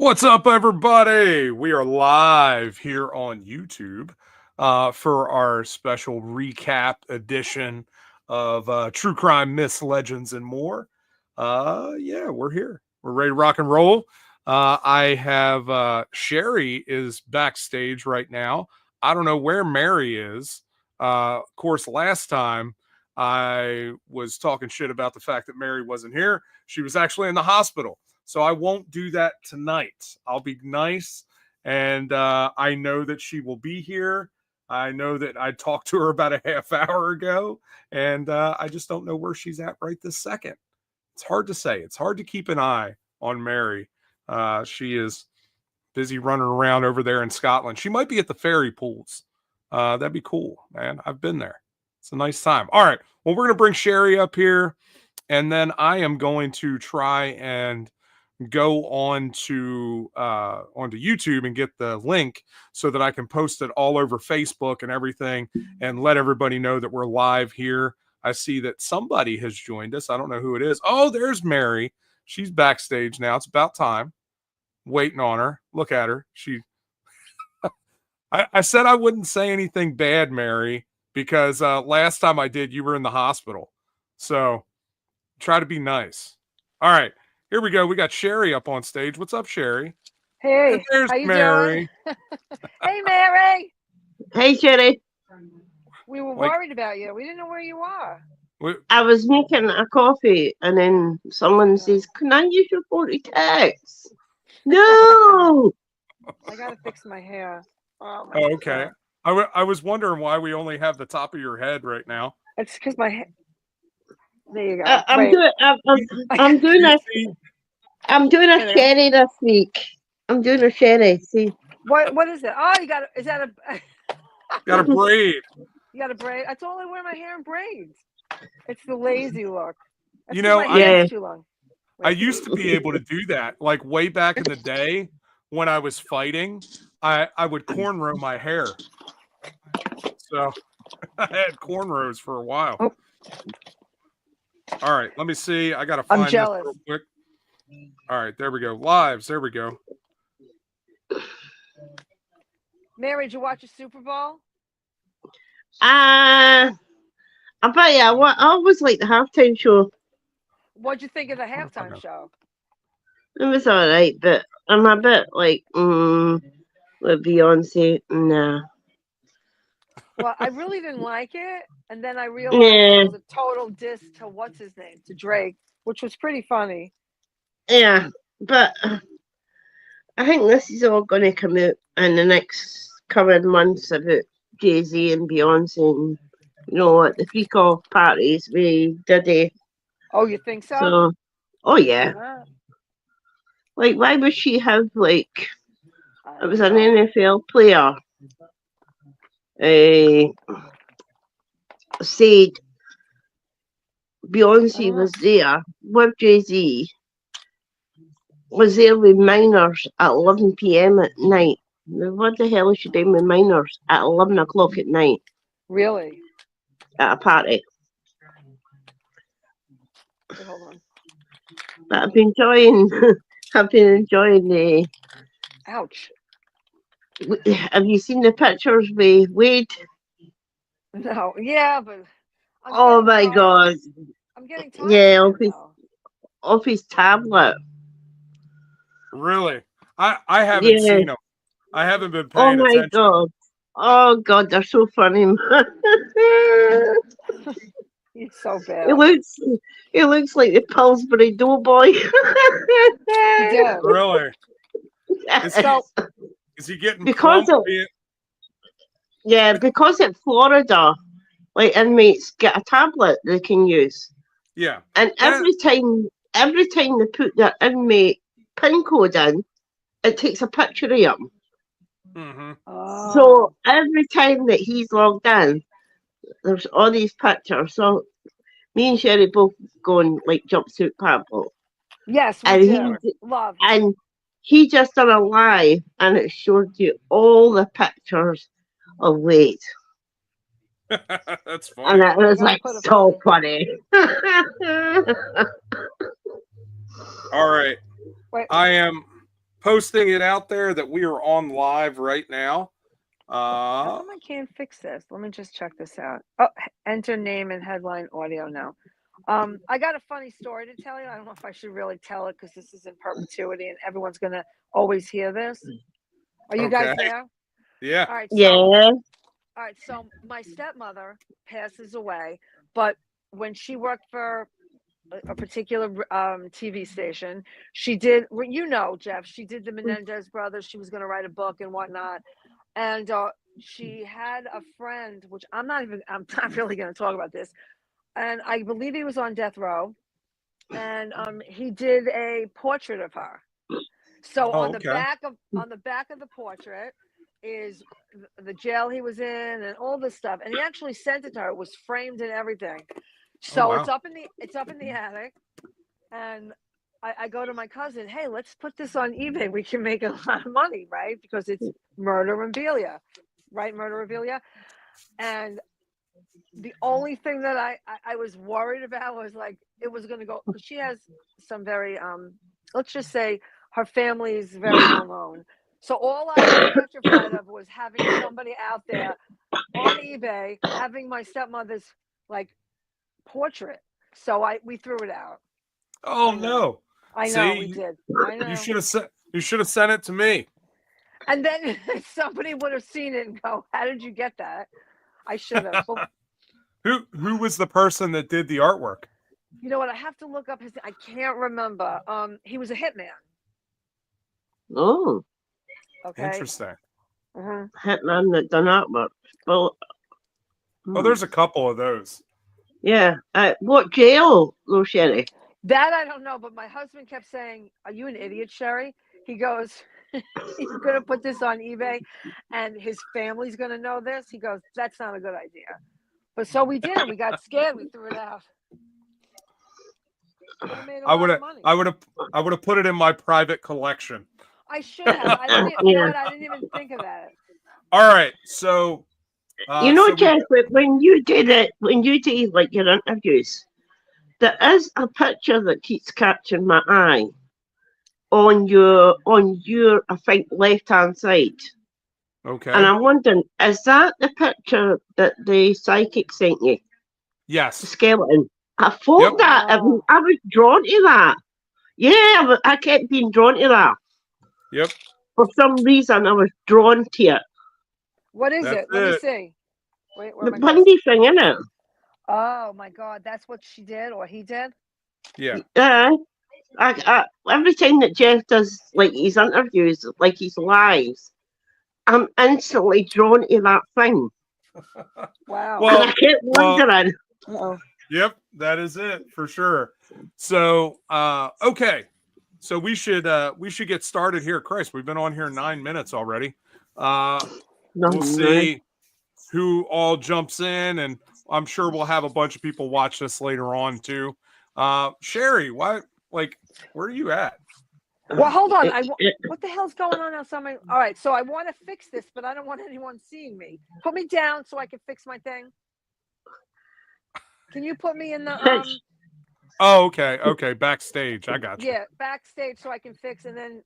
What's up, everybody? We are live here on YouTube for our special recap edition of True Crime Myths, Legends, and more. Yeah, we're here. We're ready to rock and roll. I have Sheri is backstage right now. I don't know where Mary is. Of course, last time I was talking shit about the fact that Mary wasn't here. She was actually in the hospital. So I won't do that tonight. I'll be nice. And I know that she will be here. I know that I talked to her about a half hour ago. And I just don't know where she's at right this second. It's hard to say. It's hard to keep an eye on Mary. She is busy running around over there in Scotland. She might be at the fairy pools. That'd be cool, man. I've been there. It's a nice time. All right. Well, we're going to bring Sheri up here. And then I am going to try and go onto YouTube and get the link so that I can post it all over Facebook and everything and let everybody know that we're live here. I see that somebody has joined us. I don't know who it is. Oh, there's Mary. She's backstage now. It's about time. Waiting on her. Look at her. I said I wouldn't say anything bad, Mary, because last time I did, you were in the hospital. So try to be nice. All right. Here we go. We got Sheri up on stage. What's up, Sheri? Hey, and there's how you Mary. doing? Hey, Mary. Hey, Sheri. We were worried about you. We didn't know where you are. I was making a coffee, and then someone says, "Can I use your 40 No. I gotta fix my hair. Oh, okay. I was wondering why we only have the top of your head right now. It's because my hair. There you go. I'm doing a Sheri this week. I'm doing a Sheri. See what is it? Oh, you got is that a got a braid? You got a braid? I totally wear my hair in braids. It's the lazy look. That's You know, my hair's too long. I used to be able to do that, like way back in the day when I was fighting. I would cornrow my hair, so I had cornrows for a while. Oh. All right, let me see. I gotta find I'm jealous. this real quick. All right, there we go. Lives, there we go. Mary, did you watch the Super Bowl? I bet you. I always like the halftime show. What'd you think of the halftime show? It was all right, but I'm a bit like, with Beyonce, nah. Well, I really didn't like it, and then I realized it was a total diss to what's his name, to Drake, which was pretty funny. Yeah, but I think this is all going to come out in the next coming months about Jay-Z and Beyonce and, at the freak-off parties with Diddy. Oh, you think so? Oh, yeah. Like, why would she have, like, it was an NFL player said Beyonce was there with Jay-Z, was there with minors at 11 p.m. at night. What the hell is she doing with minors at 11 o'clock at night? Really? At a party. Okay, hold on. But I've been enjoying the... Ouch. Have you seen the pictures with Wade? No, yeah, but oh my God! I'm getting tired. Yeah, off his tablet. Really? I haven't seen them. I haven't been paying attention. God! Oh God, they're so funny. He's so bad. It looks like the Pillsbury Doughboy. Yeah. Really? Is he getting because at Florida, like inmates get a tablet they can use. Yeah. And every time they put their inmate PIN code in, it takes a picture of him. Mm-hmm. Oh. So every time that he's logged in, there's all these pictures. So me and Sheri both go on like jumpsuit paddle. Yes, we do. Love. And he just done a live, and it showed you all the pictures of Wade. That's funny. And it was like so funny. All right. Wait. I am posting it out there that we are on live right now. How come I can't fix this? Let me just check this out. Oh, enter name and headline audio now. I got a funny story to tell you. I don't know if I should really tell it because this is in perpetuity and everyone's gonna always hear this. Are you guys there? Yeah. All right. Yeah. All right. So my stepmother passes away, but when she worked for a particular TV station, she did. You know, Jeff. She did the Menendez brothers. She was going to write a book and whatnot, and she had a friend, which I'm not really going to talk about this. And I believe he was on death row, and he did a portrait of her. So on the back of the portrait is the jail he was in and all this stuff, and he actually sent it to her. It was framed and everything. So it's up in the attic, and I go to my cousin. Hey, let's put this on eBay. We can make a lot of money, right? Because it's murderabilia, right? Murderabilia, and the only thing that I was worried about was like it was going to go, because she has some very let's just say her family is very well known. So all I was petrified of was having somebody out there on eBay having my stepmother's like portrait. So we threw it out. Oh no! I know we did. I know. You should have sent it to me. And then somebody would have seen it and go, "How did you get that?" I should have. Who was the person that did the artwork? You know what? I have to look up his. I can't remember. He was a hitman. Oh. Okay. Interesting. Hitman that done artwork. Well. Oh, there's a couple of those. Yeah. What jail, though, Sheri? That I don't know, but my husband kept saying, "Are you an idiot, Sheri?" He goes, "He's going to put this on eBay, and his family's going to know this." He goes, "That's not a good idea." But so we did. We got scared. We threw it out. I would have put it in my private collection. I should have. You know what? I didn't even think of that. All right, so Jeff, when you do like your interviews, there is a picture that keeps catching my eye on your I think left hand side. Okay. And I'm wondering, is that the picture that the psychic sent you? Yes. The skeleton. I thought that. I was drawn to that. Yeah, I kept being drawn to that. Yep. For some reason, I was drawn to it. What is it? Let me see. Wait, the bundy thing, isn't it? Oh my God, that's what she did or he did? Yeah. I every time that Jeff does like his interviews, like his lives, I'm instantly drawn to that thing. Wow. Well, and I kept wondering. Yep, that is it for sure. So, okay. So we should get started here. Christ, we've been on here 9 minutes already. We'll see who all jumps in, and I'm sure we'll have a bunch of people watch this later on too. Sheri, where are you at? Well, hold on. What the hell's going on outside? All right, so I want to fix this, but I don't want anyone seeing me. Put me down so I can fix my thing. Can you put me in the Oh, okay. Okay, backstage. I got you. Yeah, backstage so I can fix, and then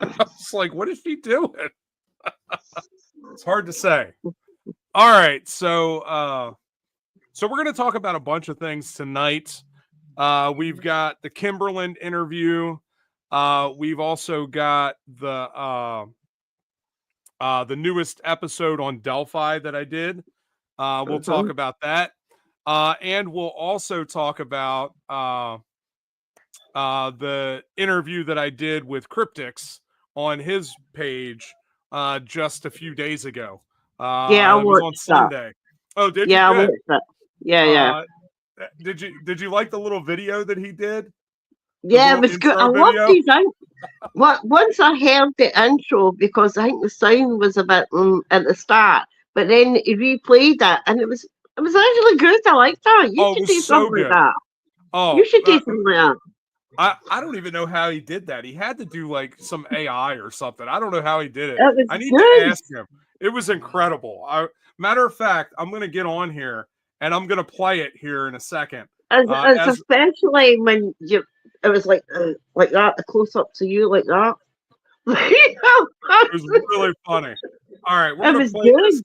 it's like, what is she doing? It's hard to say. All right, so we're going to talk about a bunch of things tonight. We've got the Kimberlin interview. We've also got the newest episode on Delphi that I did. We'll talk about that. And we'll also talk about the interview that I did with Cryptics on his page just a few days ago. I was on Sunday. Oh, did you? I watched that. Yeah. Did you like the little video that he did? Yeah, it was good. I loved his once I heard the intro, because I think the sound was a bit at the start, but then he replayed it and it was actually good. I liked that. You should do something like that. Oh, you should do something like that. I don't even know how he did that. He had to do like some AI or something. I don't know how he did it. I need to ask him. It was incredible. Matter of fact, I'm going to get on here and I'm going to play it here in a second. Especially when it was like that, the close up to you like that. It was really funny. All right, we're It gonna was play good. this.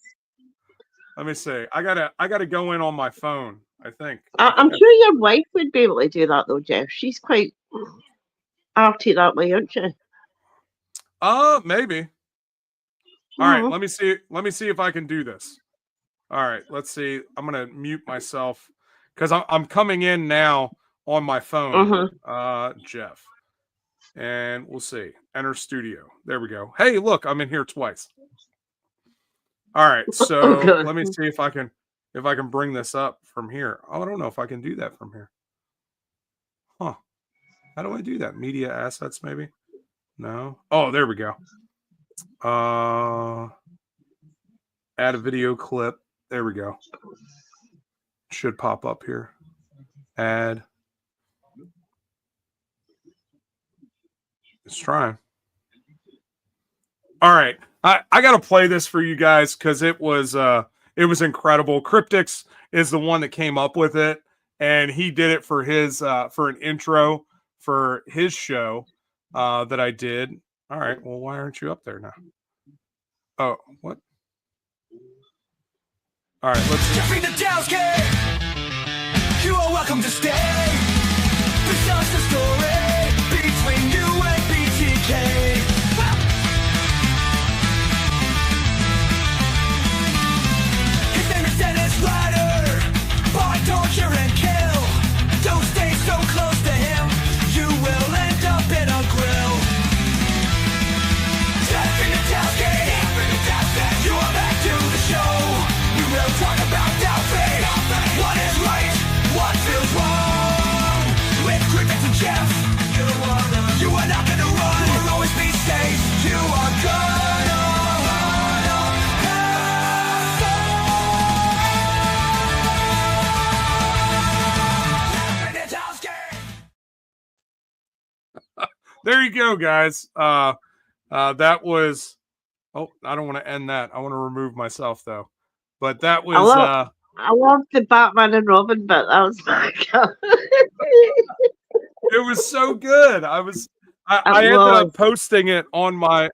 Let me see. I gotta go in on my phone. I think. I'm sure your wife would be able to do that though, Jeff. She's quite arty that way, aren't she? Maybe. All right, Mhm. let me see. Let me see if I can do this. All right, let's see. I'm gonna mute myself because I'm coming in now on my phone. Jeff, and we'll see. Enter studio. There we go. Hey, look, I'm in here twice. All right, Oh so god. let me see if I can bring this up from here. Oh, I don't know if I can do that from here. Huh? How do I do that? Media assets, maybe? No. Oh, there we go. Add a video clip. There we go. Should pop up here. Add. It's trying. All right. I gotta play this for you guys because it was incredible. Cryptix is the one that came up with it, and he did it for his for an intro for his show that I did. All right. Well, why aren't you up there now? Oh, what? All right, let's see. You are welcome to stay. This is the story between you and BTK. His name is Dennis Ryder. Boy, torture and kill. Don't stay so close to him. You will end up in a grill. Jeff in the tailgate. You are back to the show. We will talk about Delphi. What is right? What feels wrong? With Cryptix and Jeff, you are not gonna run. You will always be safe. You are gonna have fun. There you go, guys. That was. Oh, I don't want to end that. I want to remove myself though. But that was. I love the Batman and Robin bit. That was It was so good. I ended up posting it on my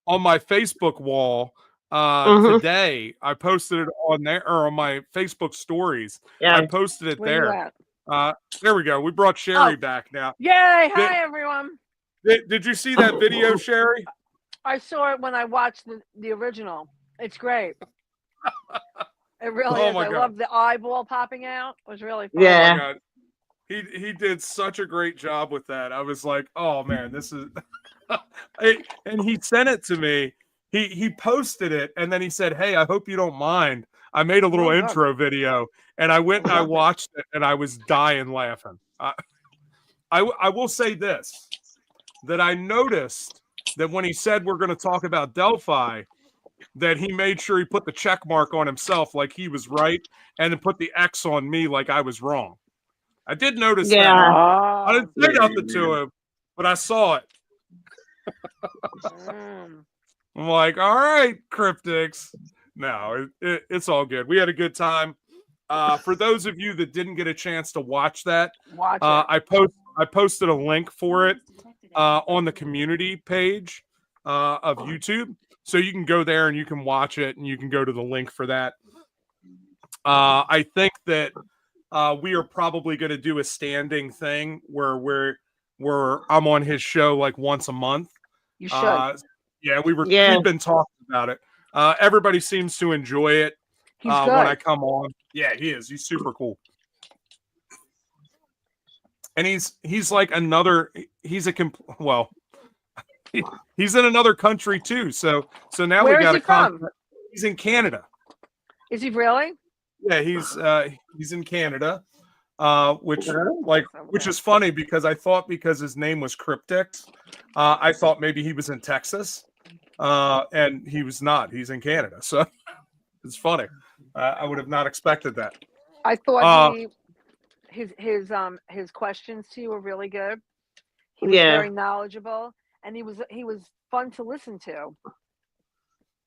Facebook wall today. I posted it on there or on my Facebook stories. Yeah. I posted it Where there. you at? There we go. We brought Sheri back now. Yay! Hi, everyone. Did you see that video, Sheri? I saw it when I watched the original. It's great. It really is. I love the eyeball popping out. It was really fun. Yeah. Oh my God. He did such a great job with that. I was like, oh man, this is and he sent it to me. He posted it and then he said, hey, I hope you don't mind. I made a little intro video and I went and I watched it and I was dying laughing. I will say this, that I noticed that when he said we're going to talk about Delphi, that he made sure he put the check mark on himself like he was right and then put the X on me like I was wrong. I did notice that. I didn't say nothing to him, but I saw it. I'm like, all right, Cryptix. No, it's all good. We had a good time. For those of you that didn't get a chance to watch that, I posted a link for it on the community page of YouTube. So you can go there and you can watch it and you can go to the link for that. I think that we are probably going to do a standing thing where I'm on his show like once a month. You should. Yeah, we've been talking about it. Everybody seems to enjoy it when I come on. Yeah, he is. He's super cool. And he's like another. He's he's in another country too. So now we got a contact. He's in Canada. Is he really? Yeah, he's in Canada, which is funny because I thought because his name was Cryptix, I thought maybe he was in Texas, and he was not. He's in Canada, so it's funny. I would have not expected that. I thought his questions to you were really good. He was very knowledgeable, and he was fun to listen to.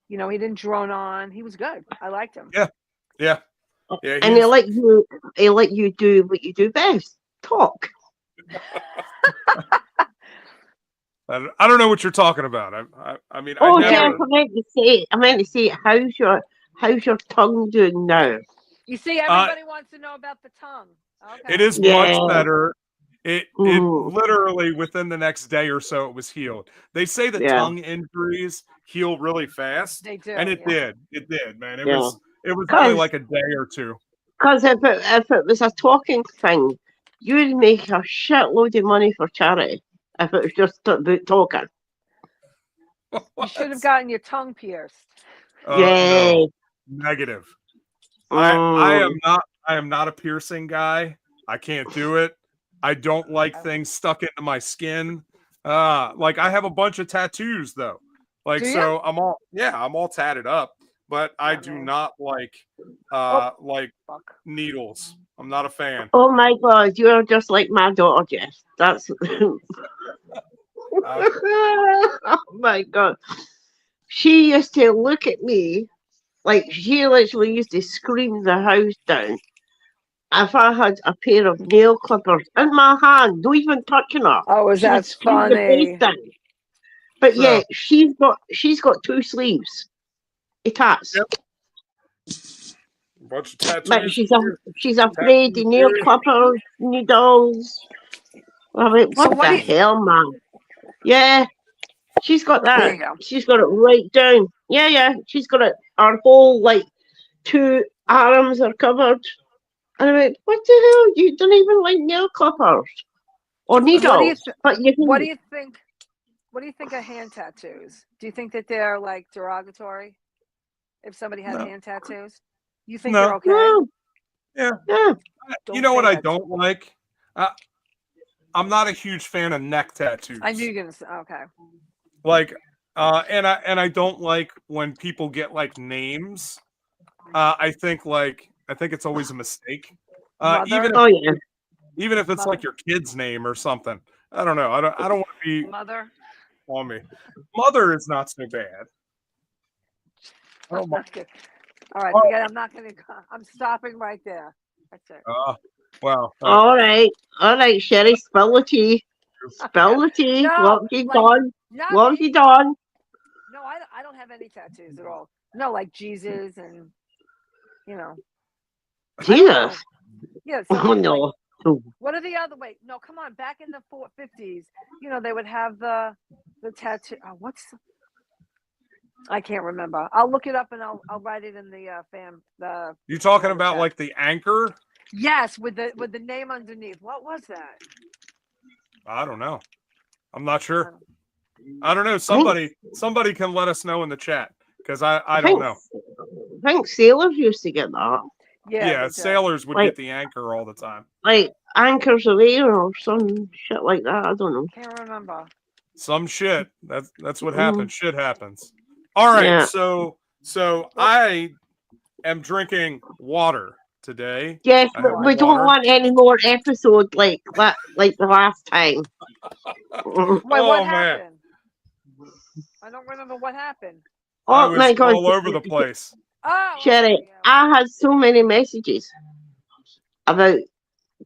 You know, he didn't drone on. He was good. I liked him. Yeah. And they let you do what you do best, talk. I don't know what you're talking about. I mean, I Oh, Jeff, never. I meant to say, how's your tongue doing now? You see, everybody wants to know about the tongue. Okay. It is much Yeah. better. It Mm, literally within the next day or so it was healed. They say that yeah, tongue injuries heal really fast, They do. and it Yeah. did. It did, man. yeah. It was only Because like a day or two. if it was a talking thing, you would make a shitload of money for charity if it was just about talking. You should have What? gotten your tongue pierced. Yeah. No, negative. Mm, I am not a piercing guy. I can't do it. I don't like things stuck into my skin. Like I have a bunch of tattoos though. Like Do you? so I'm all tatted up, but I Not do me. not like Oh, like fuck. needles. I'm not a fan. oh my God, you're just like my daughter, Jess. That's. Uh, Oh my God. She used to look at me like she literally used to scream the house down if I had a pair of nail clippers in my hand, not even touching her. Oh, is She would that scream the place funny? down. But yeah, so she's got two sleeves. It has. yep, a bunch of But tattoos here, she's afraid tattoos the nail there. clippers, needles. I mean, So what what the do you? hell, man? Yeah, she's got There that. you go. She's got it right down. Yeah, yeah. She's got it. Our whole like two arms are covered. And I went, what the hell? You don't even like nail clippers or What do you? needles, but you What do can. you think? What do you think of hand tattoos? Do you think that they're like derogatory? If somebody has No, hand tattoos, you think they're no, okay? No, yeah. yeah. You Don't know what say I that. don't like? Uh, I'm not a huge fan of neck I knew tattoos. you were gonna say. Okay. Like, and I don't like when people get like names. I think it's always a mistake. Mother. Oh yeah. Even if it's Mother. like your kid's name or something. I don't know. I don't want to be Mother. on me. Mother is not so bad. Oh my. Okay. All right. Oh, Forget. I'm not gonna. I'm stopping right there. That's it. wow. All right. All right, Sherry, spill the tea. Spill the tea. No, What have you like done? not What have me. you done? No, I don't have any tattoos at all. No, like Jesus and you know. I don't know. Jesus. Yeah. Oh Some like no. Oh, what are the other? Wait. No. Come on. Back in the 50s, they would have the tattoo. What's I can't remember. I'll look it up and I'll write it in the the You talking the about chat. like the anchor? Yes, with the name underneath. What was that? I don't know. I'm not sure. don't- I don't know. I Somebody can let us know in the chat because I don't think know. I think sailors used to get that. Yeah, Yeah, they do. sailors would Like get the anchor all the time. like anchors away or some shit like that. I don't know. Can't remember. Some shit. That's what Mm, happens. Shit happens. All right, yeah. so Whoops. I am drinking water today. Yes, I but have my we don't water. want any more episodes like that, like the last time. Wait, what Oh man, happened? I don't remember what happened. I Oh was my God, all over the place. Oh, Sherry, okay, yeah. I had so many messages about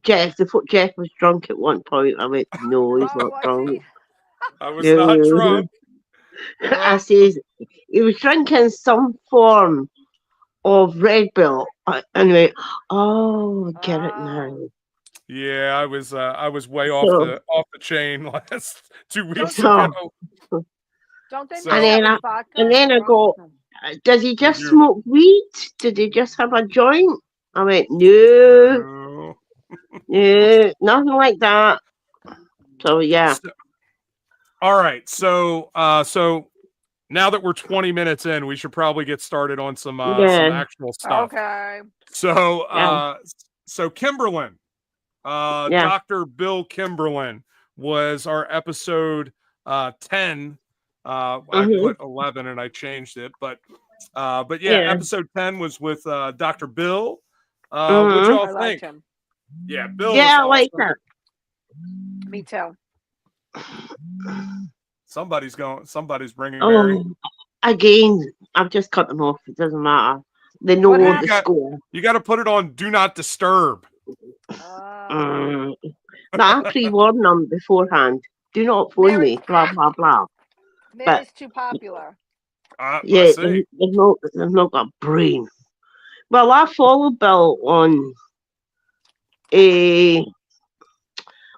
Jeff. They thought Jeff was drunk at one point. I went, no, he's Oh, not was drunk. he? I was not No. drunk. I says he was drinking some form of Red Bull. And went, oh, I get it now. Oh. Yeah, I was way So, off the chain last 2 weeks so, ago. Don't they So mix that with vodka and then I rum? go, does he they just do. smoke weed? Did he just have a joint? I went, no, no, nothing like that. So yeah, So, all right, so now that we're 20 minutes in, we should probably get started on some yeah, actual stuff. Okay. So yeah, so Kimberlin, yeah. Dr. Bill Kimberlin was our episode 10. I Mm-hmm. put 11 and I changed it, but yeah, Yeah. episode 10 was with Dr. Bill. What Mm-hmm. y'all I liked think? him. Yeah, Bill was Yeah, I like awesome. that. Me too. Somebody's bringing Mary. Oh, again, I've just cut them off. It doesn't matter. They What know the happened? score. You got to put it on do not disturb. Oh. Mm. But I pre-warn them beforehand. Do not phone Mary- me. Blah blah blah. Mary's too popular. I Yeah, see. they've not got a brain. Well, I follow Bill uh,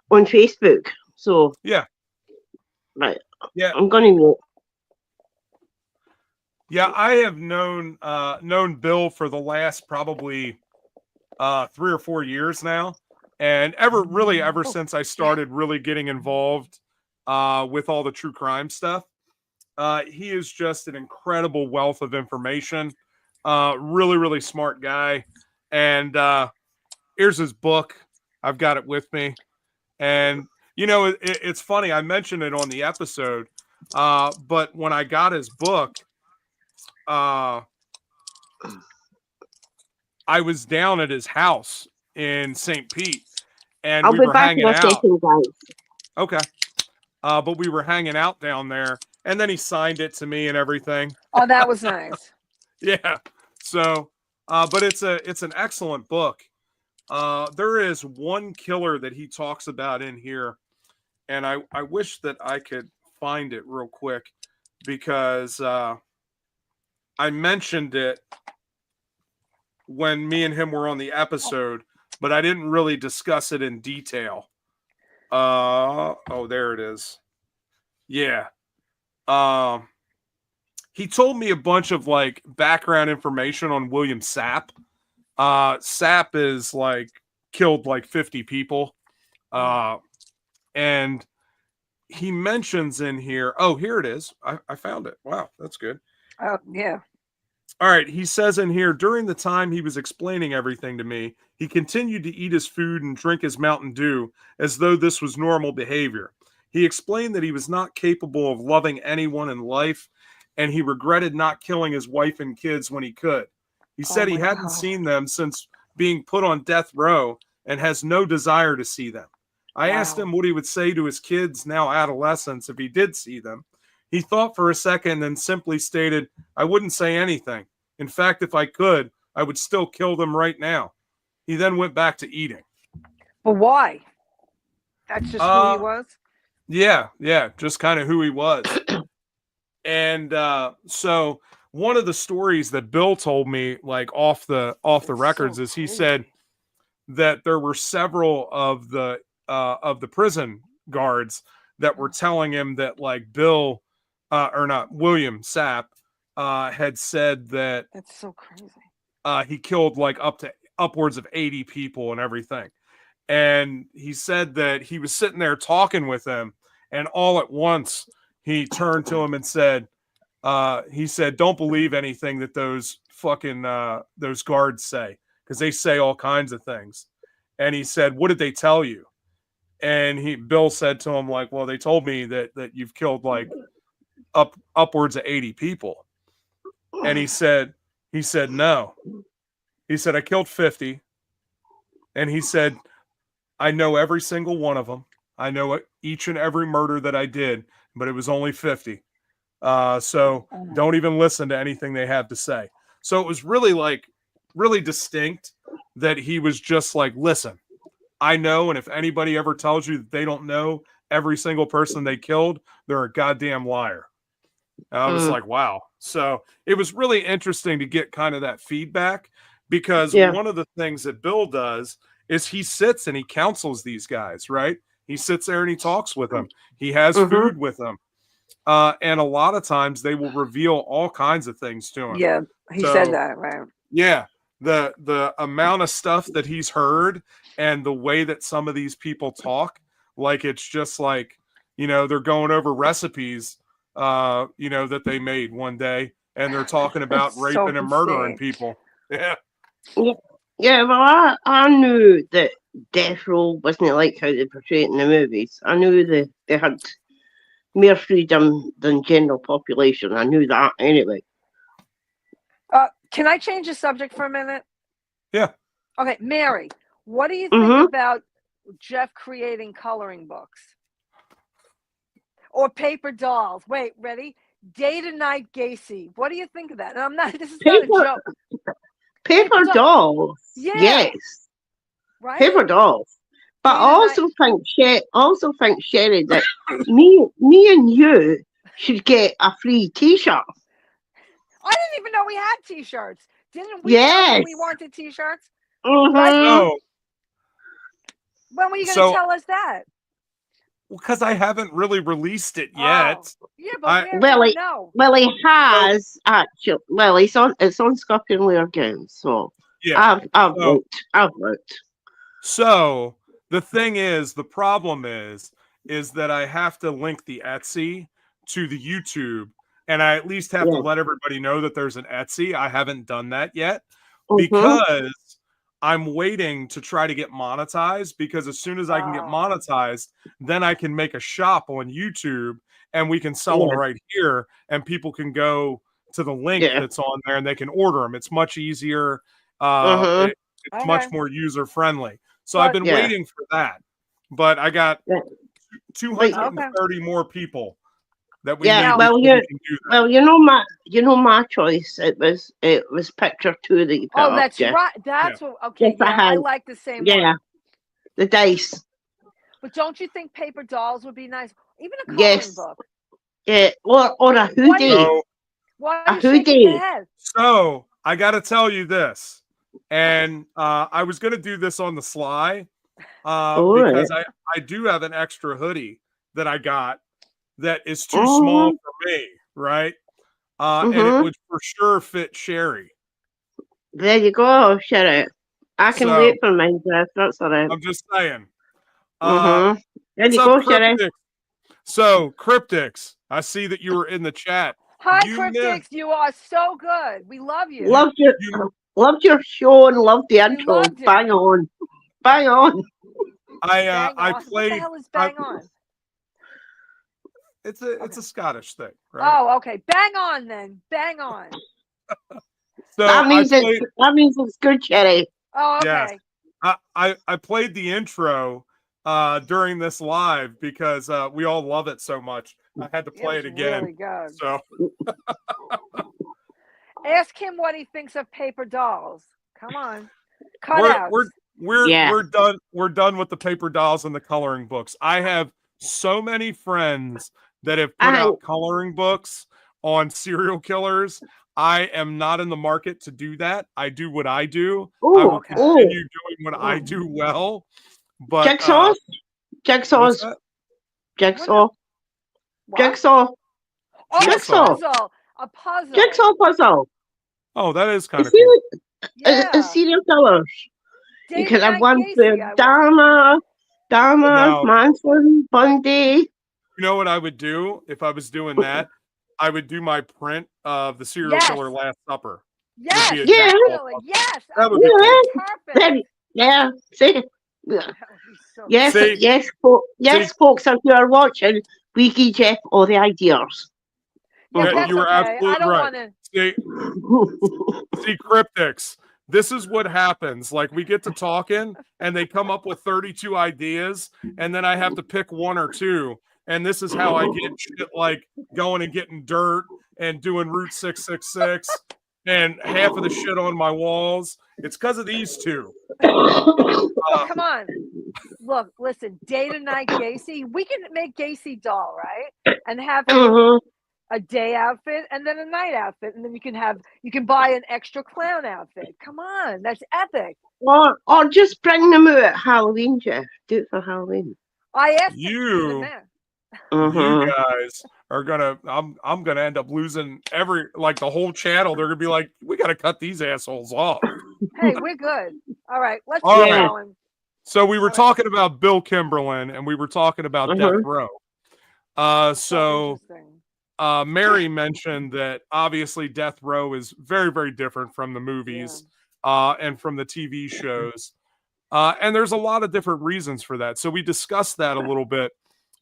on Facebook, so Yeah. right, Yeah. I'm gonna. Yeah, I have known Bill for the last probably 3 or 4 years now, and ever since I started really getting involved with all the true crime stuff, he is just an incredible wealth of information. Really smart guy, and here's his book. I've got it with me, and it's funny. I mentioned it on the episode, but when I got his book. Uh, I was down at his house in St. Pete, and I'll we be were back in hanging a out. second, guys. Okay, but we were hanging out down there, and then he signed it to me and everything. Oh, that was nice. Yeah. So, but it's an excellent book. There is one killer that he talks about in here, and I wish that I could find it real quick because I mentioned it when me and him were on the episode, but I didn't really discuss it in detail. Oh, there it is. Yeah. He told me a bunch of like background information on William Sapp. Sapp is like killed like 50 people. And he mentions in here, oh, here it is. I found it. Wow, that's good. Oh, yeah. All right, he says in here, during the time he was explaining everything to me, he continued to eat his food and drink his Mountain Dew as though this was normal behavior. He explained that he was not capable of loving anyone in life, and he regretted not killing his wife and kids when he could. He said he hadn't seen them since being put on death row and has no desire to see them. I asked him what he would say to his kids, now adolescents, if he did see them. He thought for a second and simply stated, I wouldn't say anything. In fact, if I could, I would still kill them right now. He then went back to eating. But why? That's just who he was? Yeah, just kind of who he was. And so one of the stories that Bill told me, like off the records, is he said that there were several of the prison guards that were telling him that like Bill or not William Sapp had said that that's so crazy. He killed like upwards of 80 people and everything. And he said that he was sitting there talking with them, and all at once he turned to him and said, don't believe anything that those fucking those guards say, because they say all kinds of things. And he said, what did they tell you? And Bill said to him, like, well, they told me that you've killed like upwards of 80 people. And he said no. He said, I killed 50. And he said, I know every single one of them. I know each and every murder that I did, but it was only 50. So don't even listen to anything they have to say. So it was really distinct that he was just like, listen, I know, and if anybody ever tells you that they don't know every single person they killed, they're a goddamn liar. And I was like, wow. So it was really interesting to get kind of that feedback, because one of the things that Bill does is he sits and he counsels these guys, right? He sits there and he talks with them. He has food with them. And a lot of times they will reveal all kinds of things to him. Yeah, he said that, right? Yeah. The amount of stuff that he's heard and the way that some of these people talk, like it's just like, they're going over recipes, that they made one day, and they're talking about raping and murdering people. Yeah. Yeah, well, I knew that death row wasn't like how they portray it in the movies. I knew that they had more freedom than general population. I knew that anyway. Can I change the subject for a minute? Yeah. Okay, Mary, what do you think about Jeff creating coloring books? Or paper dolls? Wait, ready? Day to Night Gacy. What do you think of that? And this is not a joke. Paper dolls. Yeah. Yes. Right? Paper dolls. But I Dana and also think Sherry that me and you should get a free T-shirt. I didn't even know we had T-shirts. Didn't we tell you Yes. we wanted T-shirts? Mm-hmm. So, When were you going to so tell us that? because I haven't really released it Oh, yet. yeah, but I we Well, don't he, know. well, he has actually. Well, it's on Scorpion Lair again. So yeah. I've So looked. I've looked. So the thing is, the problem is that I have to link the Etsy to the YouTube, and I at least have to Yeah. let everybody know that there's an Etsy. I haven't done that yet Mm-hmm. because I'm waiting to try to get monetized, because as soon as I can get Oh, monetized, then I can make a shop on YouTube and we can sell them Yeah. right here, and people can go to the link Yeah. that's on there and they can order them. It's much easier. Mm-hmm. It's okay. much more user friendly. So I've But been Yeah. waiting for that, but I got Yeah. Wait. 230 more people that we Yeah. need now, before we can do that. Well, my choice. It was picture two that you put oh, up, that's Jeff. right. Yeah. That's what. Okay, Yes, I yeah, I had. like the same Yeah. one. The dice. But don't you think paper dolls would be nice? Even a coloring Yes. book. Yeah. Or a Why do you? hoodie. So Why are A you shaking your hoodie. head? so I got to tell you this, and I was going to do this on the sly, All right. because I do have an extra hoodie that I got that is too small Mm-hmm. for me, right? And it Mm-hmm. would for sure fit Sheri. There you go, Sheriff. I can So wait for mine, Jeff. That's all right. I'm just saying. Uh, Mm-hmm. There what's you up, go, Sheriff. Cryptic? So, Cryptics, I see that you were in the chat. Hi, You missed. Cryptics. You are so good. We love you. You, Loved your you. loved your show and loved the We intro. loved it. Bang on. Bang on. Bang I on. What the played. hell is I, bang on? it's Okay. a Scottish thing, right? Oh, okay. Bang on then. Bang on. So I played. That means it's good, Cherry. Oh, Yes, okay. I played the intro during this live because we all love it so much. I had to It play was it again. really good. So Ask him what he thinks of paper dolls. Come on. we're Cutouts. we're we're Yeah. we're done. We're done with the paper dolls and the coloring books. I have so many friends that have put I out coloring books on serial killers. I am not in the market to do that. I do what I do. I will Okay. continue doing what I do well. But Jigsaws? what's Jigsaws. that? Jigsaw. What? Jigsaw. Oh, Jigsaw. a puzzle. A puzzle. Jigsaw puzzle. Oh, that is kind It's of cool. Yeah. serial killers. You Date could have night one for Gacy, I want. Dharma, Now, Manson, Bundy. you know what I would do if I was doing that? I would do my print of the serial Yes. killer Last Supper. Yes, be a Yeah. definitely. Yes. That would be cool. Perfect. Then, yeah. See? That would be so Yes, See? yes, folks, if you are watching, we give Jeff all the ideas. Yeah, Yeah, that's you were okay. I absolutely don't right. want to. See, Cryptics, this is what happens. Like, we get to talking and they come up with 32 ideas, and then I have to pick one or two. And this is how I get shit like going and getting dirt and doing Route 666 and half of the shit on my walls. It's because of these two. Come on. Look, listen, day to night Gacy. We can make Gacy doll, right? And have him Mhm. a day outfit and then a night outfit. And then you can buy an extra clown outfit. Come on. That's epic. Or just bring them out at Halloween, Jeff. Do it for Halloween. I asked him You- even there. You guys are gonna I'm gonna end up losing the whole channel. They're gonna be like, we gotta cut these assholes off. Hey, we're good. All right, let's All keep right. going. So we were All right. talking about Bill Kimberlin and we were talking about Death Row. So Interesting. Mary mentioned that obviously Death Row is very, very different from the movies and from the TV shows. And there's a lot of different reasons for that. So we discussed that a little bit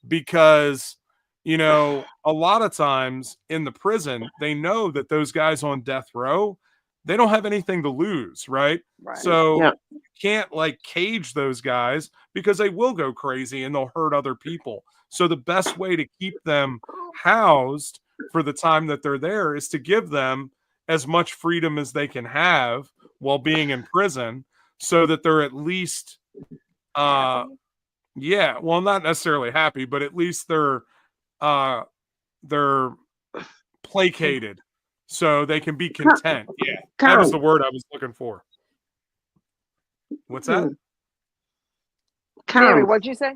because, you know, a lot of times in the prison, they know that those guys on death row, they don't have anything to lose, right? Right. So Yeah. you can't like cage those guys because they will go crazy and they'll hurt other people. So the best way to keep them housed for the time that they're there is to give them as much freedom as they can have while being in prison so that they're at least Yeah, well, not necessarily happy, but at least uh they're placated, so they can be content. Yeah, that was Calm. the word I was looking for. What's that? Hmm. Mary, Calm. what'd you say?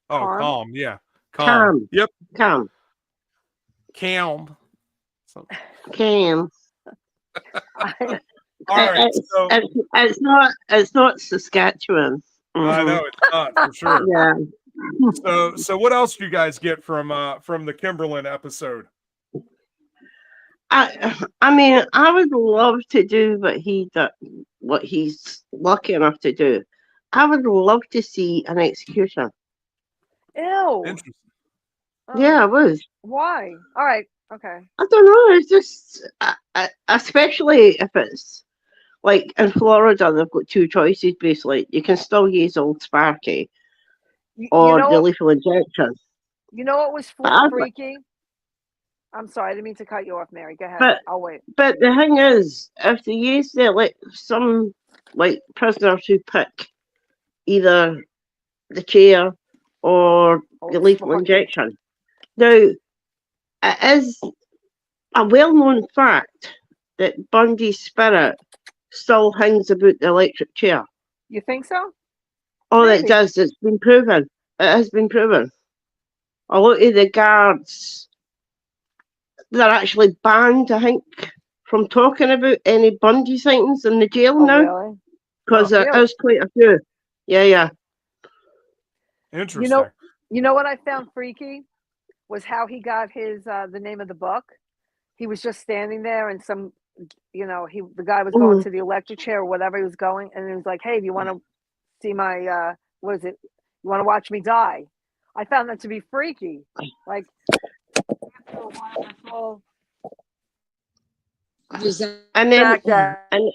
Oh, Calm. calm. Yeah, calm. Calm. Yep, Calm. calm. So, Calm. I, all right, so It's not Saskatchewan. I Hmm. know it's not for sure. Yeah. So what else do you guys get from the Kimberlin episode? I mean, I would love to do what he's lucky enough to do. I would love to see an execution. ew. Interesting. Yeah, I Oh, would. why? All right. Okay. I don't know. It's just, especially if it's like in Florida, they've got two choices basically. You can still use old Sparky You or the know, lethal injection. you know what was But I'd, freaky? I'm sorry, I didn't mean to cut you off, Mary. Go ahead. but I'll wait. but the thing is, if they use some like prisoners who pick either the chair or the Old lethal Sparky. injection. Now, it is a well-known fact that Bundy's spirit still hangs about the electric chair. You think so? All it Maybe. does, it's been proven. It has been proven. A lot of the guards, they're actually banned, I think, from talking about any Bundy sightings in the jail Oh, now, really? because there Really? is quite a few. Yeah, yeah. You know, Interesting. you know what I found freaky was how he got his the name of the book. He was just standing there, and the guy was going Mm. to the electric chair or whatever he was going, and he was like, "Hey, do you want to see my what is it? You want to watch me die?" I found that to be freaky. Like after a while, that's all And then, fact that and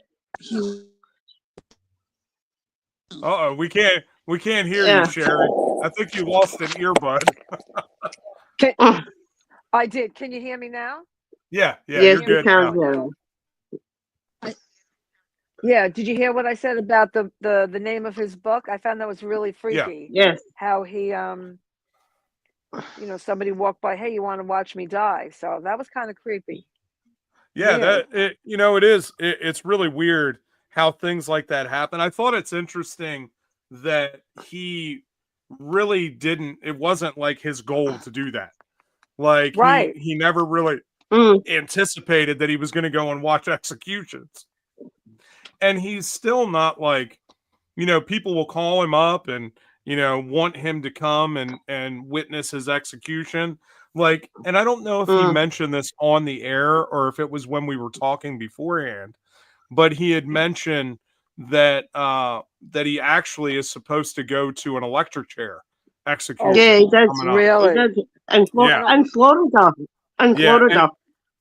Uh-oh, we can't hear you, yeah. Sheri. I think you lost an earbud. can, Mm. I did. Can you hear me now? Yeah, Can you Yes, you're hear we me good now? can. now. Yeah. Yeah. Did you hear what I said about the name of his book? I found that was really Yeah. freaky. Yes. How he somebody walked by, hey, you want to watch me die? So that was kind of creepy. Yeah, Weird. it's really weird how things like that happen. I thought it's interesting that he really didn't it wasn't like his goal to do that. Like Right. he never really Mm. anticipated that he was going to go and watch executions. And he's still not like, people will call him up and, want him to come and witness his execution. Like, and I don't know if he Mm. mentioned this on the air or if it was when we were talking beforehand, but he had mentioned that he actually is supposed to go to an electric chair Oh, Yeah, execution he did. coming up. He really? did. In, I Yeah, don't. in Florida. In yeah, Florida.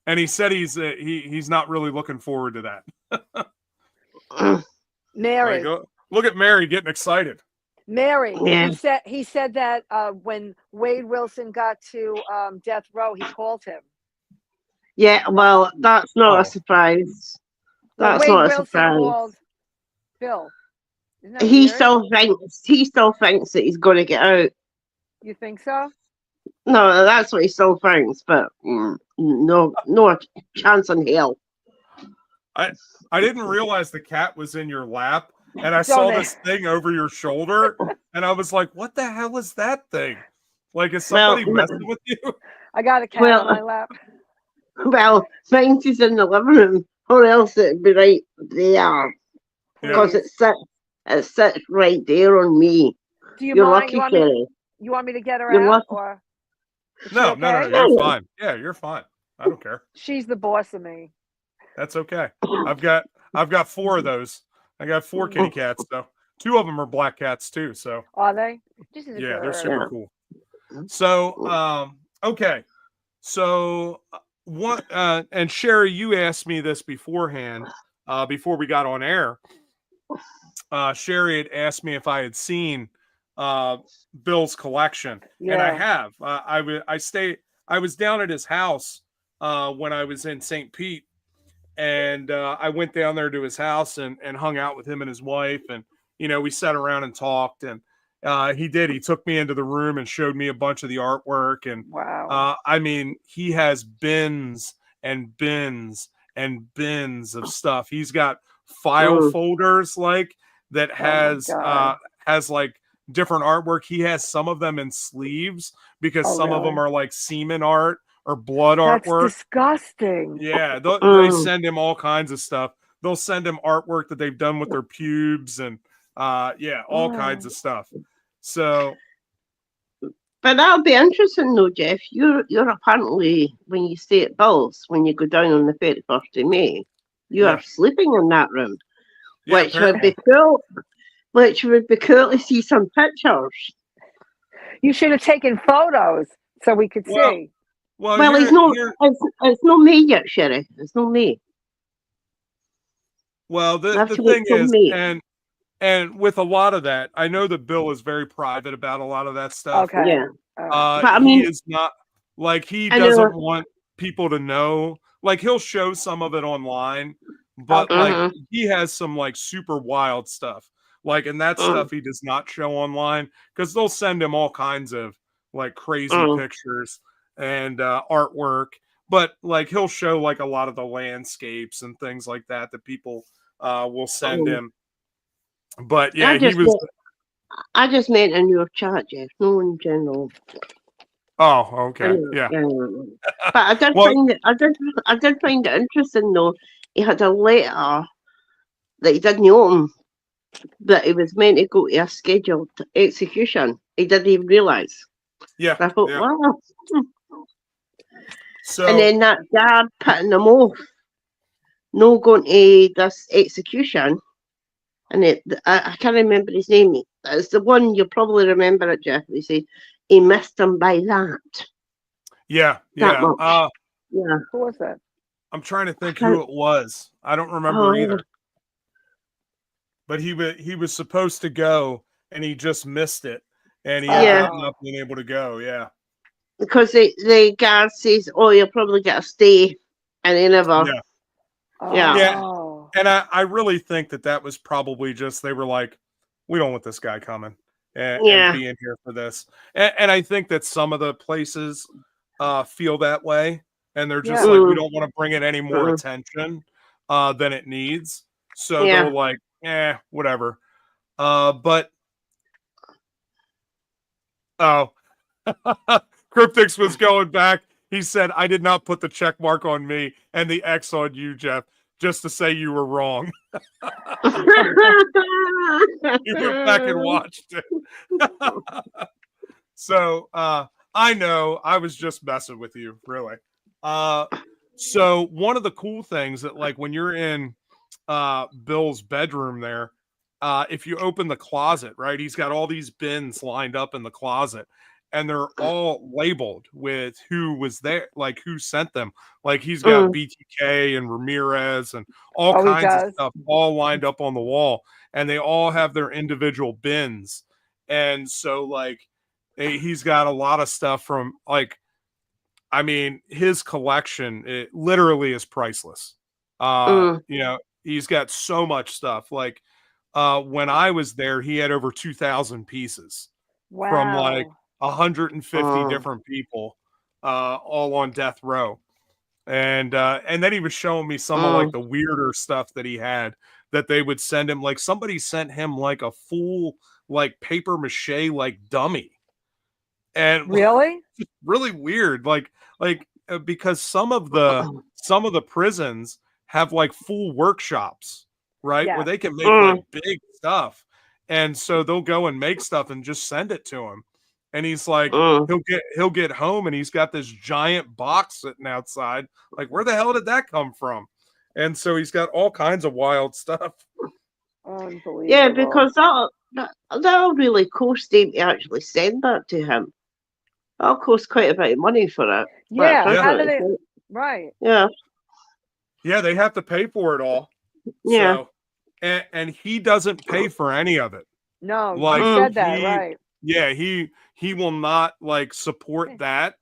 and he said he's not really looking forward to that. Mm. Like, Mary. look at Mary getting excited. Mary. Yeah. He said that when Wade Wilson got to death row, he called him. Yeah, well, that's not a Oh, surprise. Well, That's Wade not a Wilson surprise. called Bill. Isn't that weird? He still thinks that he's going to get out. You think so? No, that's what he still thinks, but no chance in hell. I didn't realize the cat was in your lap, and I Don't saw they? this thing over your shoulder, and I was like, "What the hell is that thing? Like, is Well, somebody messing with you?" I got a cat on well, my lap. well, mine's is in the living room, or else it'd be right there, Yeah, because Please. it sits right there on me. Do you You're mind? lucky, Sheri. You want me to get her You're out, lucky. or is she no, okay? you're fine. Yeah, you're fine. I don't care. She's the boss of me. That's okay. I've got 4 of those. I got 4 kitty cats, so 2 of them are black cats too. So Are they? This is a yeah, they're girl. super Yeah. cool. So okay, so what? And Sheri, you asked me this beforehand, before we got on air. Sheri had asked me if I had seen Bill's collection, and I Yeah. have. I was down at his house when I was in St. Pete, and I went down there to his house and hung out with him and his wife, and we sat around and talked, and He did. He took me into the room and showed me a bunch of the artwork. And Wow. I mean, he has bins and bins and bins of stuff. He's got file folders like that Oh my God. has like different artwork. He has some of them in sleeves because Oh, some of them really? are like semen art or blood That's artwork. disgusting. Yeah, they send him all kinds of stuff. They'll send him artwork that they've done with their pubes and yeah, all kinds Oh. of stuff. So But that'll be interesting though, Jeff. You're apparently, when you stay at Bill's, when you go down on the 31st of May, you Yeah. are sleeping in that room. yeah, Which would be cool. Which would be cool to see some pictures. You should have taken photos so we could Well, see. well, Well, it's not me yet, Sheri. It's not me. well, I have the to wait thing till is, May. and with a lot of that, I know that Bill is very private about a lot of that stuff. Okay. Yeah. All right. But I He mean, is not like he I know. doesn't want people to know. Like he'll show some of it online, but Okay. like Mhm. he has some like super wild stuff. Like, and that stuff he does not show online because they'll send him all kinds of like crazy pictures and artwork. But like he'll show like a lot of the landscapes and things like that that people will send him. But yeah, he was. I just meant in your chat, Jeff, no in general. Oh, okay, yeah. But I did Well, find it. I did find it interesting though. He had a letter that he didn't open, that he was meant to go to a scheduled execution. He didn't even realise. yeah, I thought, yeah. wow. So And then that guard putting him off, no going to this execution. And I can't remember his name. It's the one you'll probably remember it, Jeff. They say he missed him by that. yeah, That yeah. much. Yeah. Who was that? I'm trying to think who it was. I don't remember either. But he was supposed to go and he just missed it. And he ended up not being able to go. Yeah. Because the guard says, oh, you'll probably get a stay. And he never. Yeah. Yeah. Yeah. And I really think that was probably just, they were like, we don't want this guy coming and being here for this. And I think that some of the places feel that way. And they're just like, we don't want to bring it any more attention than it needs. So they're like, whatever. But Cryptix was going back. He said, I did not put the check mark on me and the X on you, Jeff, just to say you were wrong. You went back and watched it. So I know I was just messing with you, really. So one of the cool things that, like, when you're in Bill's bedroom there, if you open the closet, right, he's got all these bins lined up in the closet, and they're all labeled with who was there, like who sent them. Like he's got BTK and Ramirez and all kinds of stuff all lined up on the wall, and they all have their individual bins. And so, like, he's got a lot of stuff from, like, I mean, his collection, it literally is priceless. You know, he's got so much stuff. Like, when I was there, he had over 2,000 pieces from like 150 different people, all on death row. And then he was showing me some of like the weirder stuff that he had that they would send him. Like somebody sent him like a full like paper mache like dummy. And really weird. Like because some of the prisons have like full workshops, right? Where they can make like big stuff. And so they'll go and make stuff and just send it to him. And he's like, he'll get home and he's got this giant box sitting outside. Like, where the hell did that come from? And so he's got all kinds of wild stuff. Unbelievable. Yeah, because that'll really cost him to actually send that to him. That'll cost quite a bit of money for it. Yeah, how do they? Right. Yeah. Yeah, they have to pay for it all. Yeah. So, and he doesn't pay for any of it. No, like you said that, right. Yeah, he will not like support that.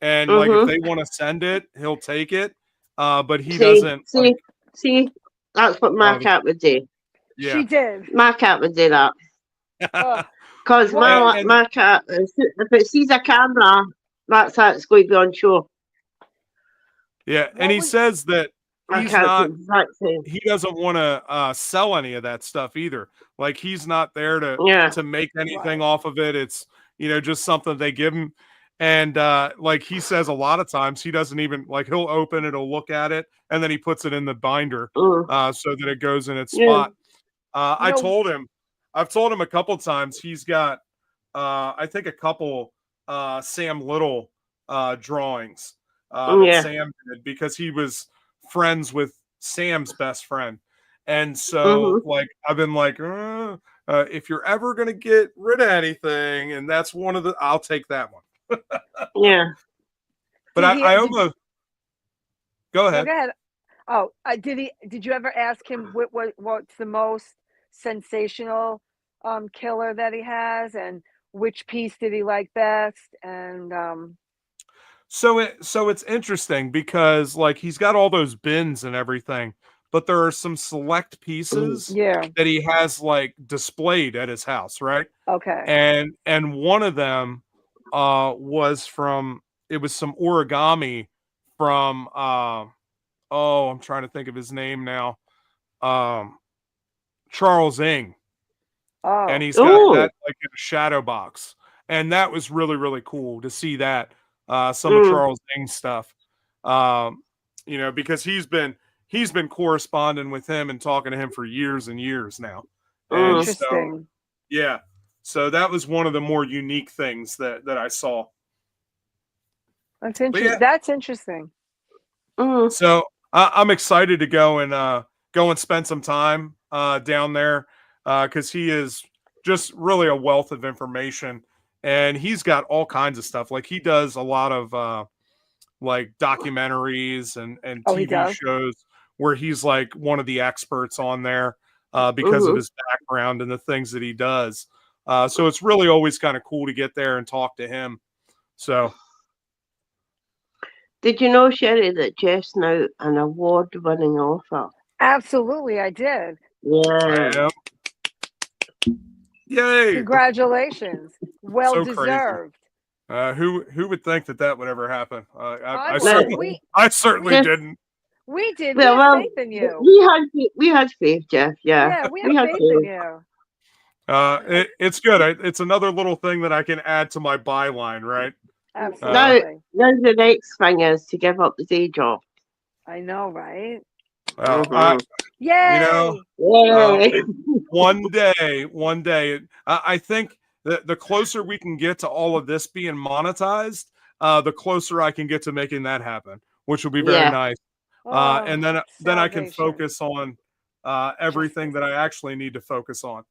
And like if they want to send it, he'll take it. But he doesn't. See, that's what my cat would do. Yeah. She did. My cat would do that. Because And my cat, if it sees a camera, that's how it's going to be on show. yeah, and What he was says that My he's cat's the not exact same. he doesn't want to sell any of that stuff either. Like he's not there Yeah. to make anything right? off of it. It's just something they give him. And like he says a lot of times he doesn't even like he'll open it, he'll look at it, and then he puts it in the binder Mm. so that it goes in its Yeah. spot. You know, I've told him a couple times he's got I think a couple Sam Little drawings that Yeah. Sam did because he was friends with Sam's best friend. And so, Mm-hmm. like, I've been like, if you're ever going to get rid of anything, and that's one of I'll take that one. Yeah. But did he? I Did almost, go no? ahead. Go ahead. Oh, did he? Did you ever ask him what's the most sensational killer that he has, and which piece did he like best? And So it's interesting because like he's got all those bins and everything, but there are some select Mm. pieces yeah, that he has like displayed at his house, right? okay. And one of them was from it was some origami from oh, I'm trying to think of his name now. Um Charles Ng, and Oh, he's got Oh. that like in a shadow box. And that was really, really cool to see that some of Mm. Charles Ng's stuff. Um, because he's been corresponding with him and talking to him for years and years now. And Mm. so interesting. yeah. So that was one of the more unique things that I saw. That's But interesting. yeah, That's interesting. Mm. so I'm excited to go and spend some time down there because he is just really a wealth of information, and he's got all kinds of stuff. Like he does a lot of like documentaries and Oh, he TV does. shows where he's like one of the experts on there because of Mm-hmm. his background and the things that he does. So it's really always kind of cool to get there and talk to him. So Did you know, Sheri, that Jeff's now an award-winning author? Absolutely, I did. I Yeah. am, yay, Congratulations. Well so crazy. deserved. Who would think that would ever happen? I I Well, would. certainly I certainly Jeff, didn't. We did. We well, have well, faith in you. we had faith, Jeff. Yeah, Yeah, we we have had faith in faith. you. It's good. It's another little thing that I can add to my byline, right? Uh, Now, Absolutely. now the next thing is to give up the day job. I know, right? well, I Mm-hmm. you know Yay! uh, Yay! one day, I think that the closer we can get to all of this being monetized, the closer I can get to making that happen, which will be very Yeah. nice. Oh, And then I can salvation. focus on everything Justice. that I actually need to focus on. Yeah.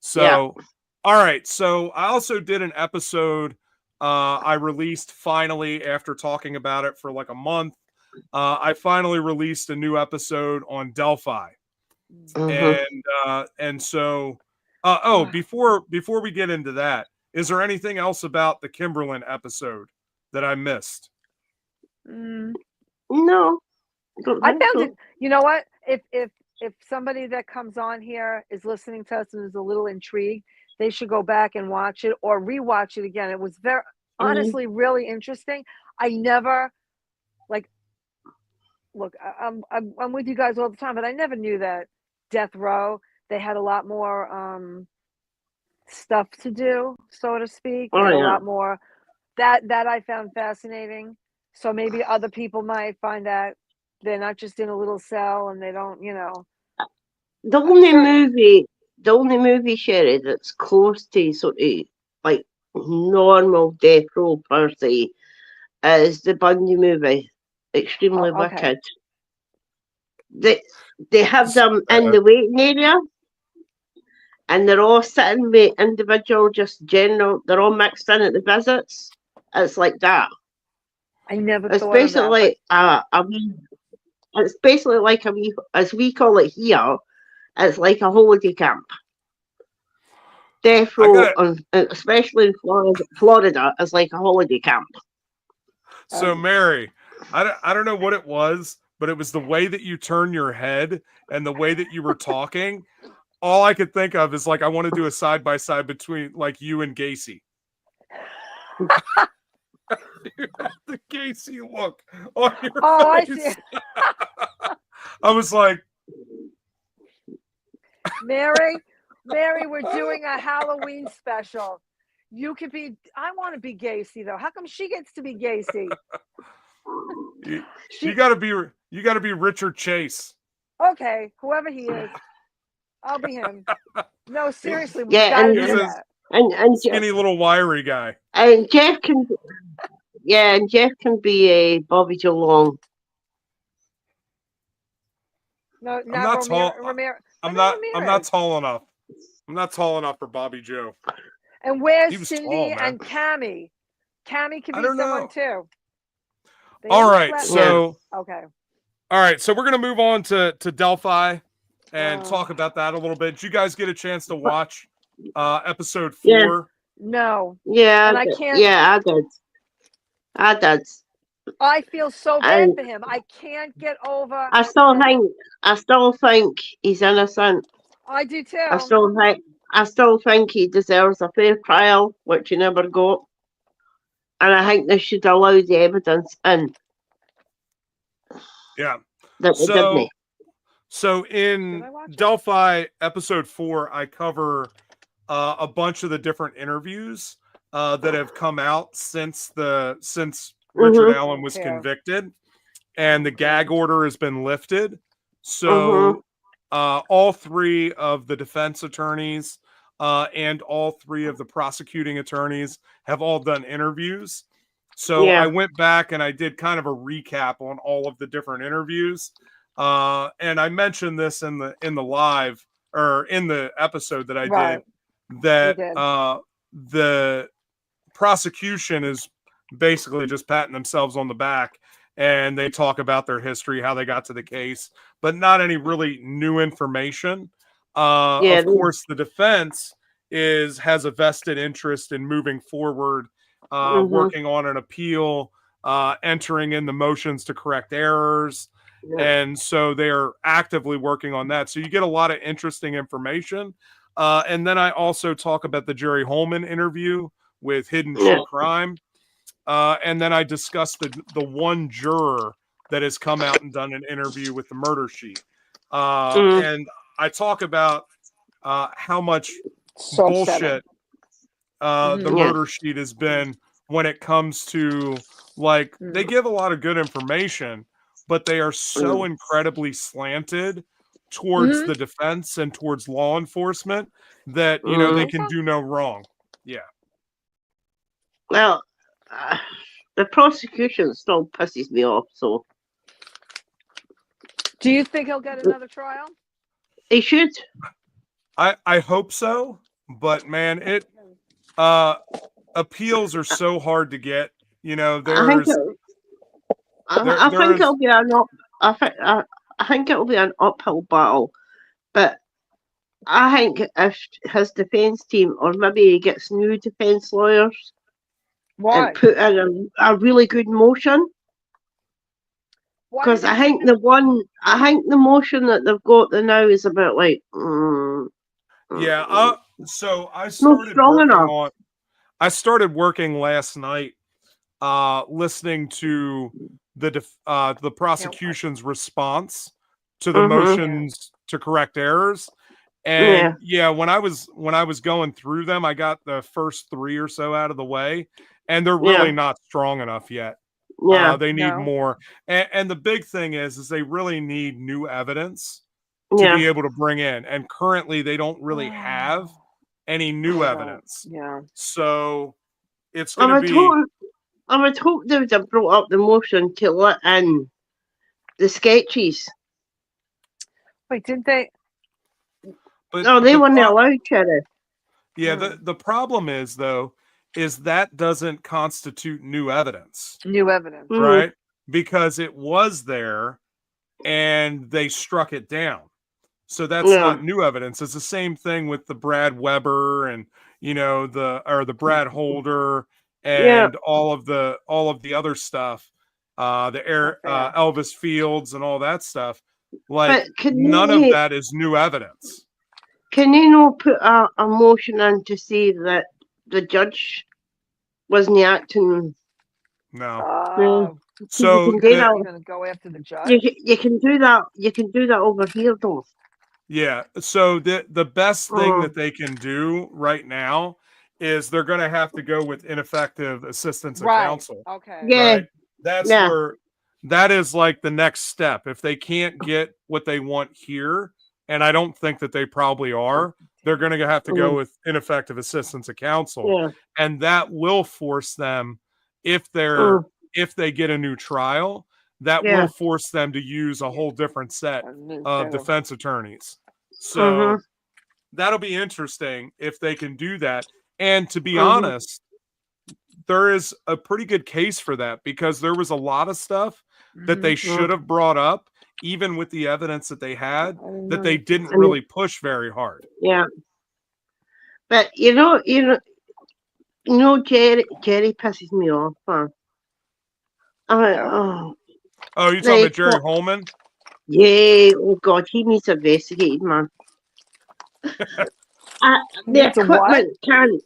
So, all right. So I also did an episode I released finally after talking about it for like a month. I finally released a new episode on Delphi, Mm-hmm. and so oh, before we get into that, is there anything else about the Kimberlin episode that I missed? Mm. No, don't I think found so. it. You know what? If somebody that comes on here is listening to us and is a little intrigued, they should go back and watch it or rewatch it again. It was very Mm-hmm. honestly really interesting. I never like look. I'm with you guys all the time, but I never knew that Death Row they had a lot more stuff to do, so to speak. They Oh had a yeah. lot more that I found fascinating. So maybe other people might find that they're not just in a little cell and they don't, The I'm only sure. movie, the only movie, Sherry, that's close to sort of like normal death row per se is the Bundy movie, Extremely Oh, okay. Wicked. They they have them in Uh, the waiting area, and they're all sitting with individual, just general. They're all mixed in at the visits. It's like that. I never It's thought of that, but basically a wee. It's basically like a wee, as we call it here. It's like a holiday camp. Death I row, got especially in Florida, is like a holiday camp. so Mary. I don't know what it was, but it was the way that you turn your head and the way that you were talking. all I could think of is like I want to do a side by side between like you and Gacy. You had the Gacy look on your I face. see. I was like, Mary, we're doing a Halloween special. You could be. I want to be Gacy though. How come she gets to be Gacy? you got to be Richard Chase. Okay, whoever he is, I'll be him. No, seriously, we Yeah, gotta and do that. and Skinny little wiry guy. and Jeff can, yeah, and Jeff can be a Bobby Joe Long. No, I'm not tall. I'm not tall enough. I'm not tall enough for Bobby Joe. And where's He was Cindy tall, man. and Cammy? Cammy can I be don't someone know. too. They All haven't right, slept so yet. Okay. all right, so we're gonna move on to Delphi and talk about that a little bit. Did you guys get a chance to watch episode 4? Yeah. No. Yeah, And I can't. yeah, I did. I feel so bad And for him. I can't get over. I still think he's innocent. I do too. I still think he deserves a fair trial, which he never got. And I think they should allow the evidence in. Yeah. That they didn't. So in Delphi episode 4, I cover a bunch of the different interviews that have come out since Richard Allen was convicted, and the gag order has been lifted. So all 3 of the defense attorneys and all 3 of the prosecuting attorneys have all done interviews. So I went back and I did kind of a recap on all of the different interviews. And I mentioned this in the live or in the episode that I did, that the prosecution is basically just patting themselves on the back, and they talk about their history, how they got to the case, but not any really new information. Of course, the defense has a vested interest in moving forward, working on an appeal, entering in the motions to correct errors. And so they're actively working on that. So you get a lot of interesting information. And then I also talk about the Jerry Holman interview with Hidden True Crime. And then I discussed the one juror that has come out and done an interview with the murder sheet. And I talk about how much bullshit the murder sheet has been when it comes to, like, they give a lot of good information, but they are so incredibly slanted towards the defense and towards law enforcement that, you know, they can do no wrong. Yeah. Well, the prosecution still pisses me off, so. Do you think he'll get another trial? He should. I hope so, but man, appeals are so hard to get. You know, I think it'll be an uphill battle, but I think if his defense team, or maybe he gets new defense lawyers, and put in a really good motion, because I think the motion that they've got there now is about like. So I started I started working last night, listening to the prosecution's response to the motions to correct errors. And when I was going through them, I got the first 3 or so out of the way, and they're really not strong enough yet. They need more. And the big thing is they really need new evidence to be able to bring in. And currently they don't really have any new evidence. So it's going to be... I would hope they would have brought up the motion to let in the sketches. Wait, didn't they? But no, they weren't allowed, Sheri. Yeah, the problem is, though, is that doesn't constitute new evidence. New evidence. Right? Because it was there and they struck it down. So that's not new evidence. It's the same thing with the Brad Weber and, you know, the Brad Holder and all of the other stuff, Elvis Fields and all that stuff. Like, none of that is new evidence. Can you not put a motion in to say that the judge wasn't acting? No. Oh, So you So can do you're that. gonna go after the judge? You can do that. You can do that over here, though. yeah, so the best thing Oh, that they can do right now is they're going to have to go with ineffective assistance of Right. counsel, Okay. yeah, right? That's yeah. where that is like the next step. If they can't get what they want here, and I don't think that they probably are, they're going to have to go Mm, with ineffective assistance of counsel, yeah, and that will force them if mm, they get a new trial, that yeah. will force them to use a whole different set A new of set of defense attorneys. Mhm, So that'll be interesting if they can do that. And to be mhm, honest, there is a pretty good case for that because there was a lot of stuff that they Mhm. mm. should have brought up, even with the evidence that they had, I didn't that know they you could didn't And really push very hard. yeah, but Jerry pisses me off. Oh, Oh, Oh, you talking the about Jerry Holman? yeah. Oh God, he needs investigated, man. he The needs a what? equipment can.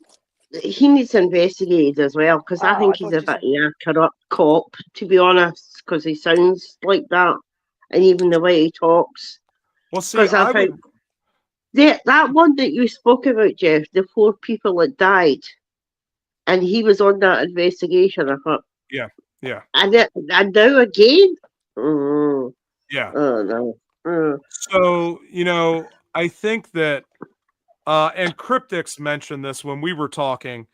He needs investigated as well because I Oh, I think he's thought a you bit said. of a corrupt cop, to be honest, because he sounds like that, and even the way he talks. Well, see, Because I I think would, that one that you spoke about, Jeff, the 4 people that died, and he was on that investigation. I thought, yeah, yeah, and now again. Mm, yeah. oh no. Mm, So, I think that, and Cryptics mentioned this when we were talking.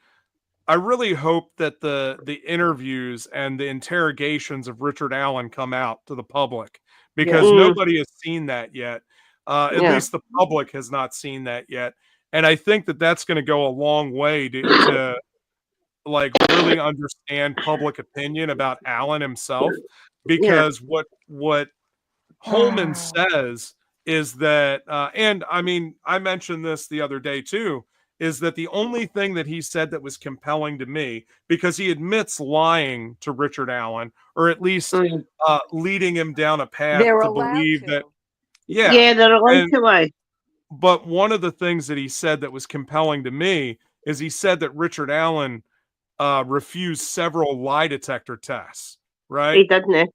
I really hope that the interviews and the interrogations of Richard Allen come out to the public because Yeah. mm, nobody has seen that yet. At yeah. least the public has not seen that yet, and I think that that's going to go a long way to like really understand public opinion about Allen himself, Yeah. because what Holman says is that, and I mean, I mentioned this the other day too, is that the only thing that he said that was compelling to me, because he admits lying to Richard Allen, or at least Mm. leading him down a path They're to allowed believe that, to. yeah. Yeah, they're allowed And, to lie. but one of the things that he said that was compelling to me is he said that Richard Allen refused several lie detector tests, right? He didn't.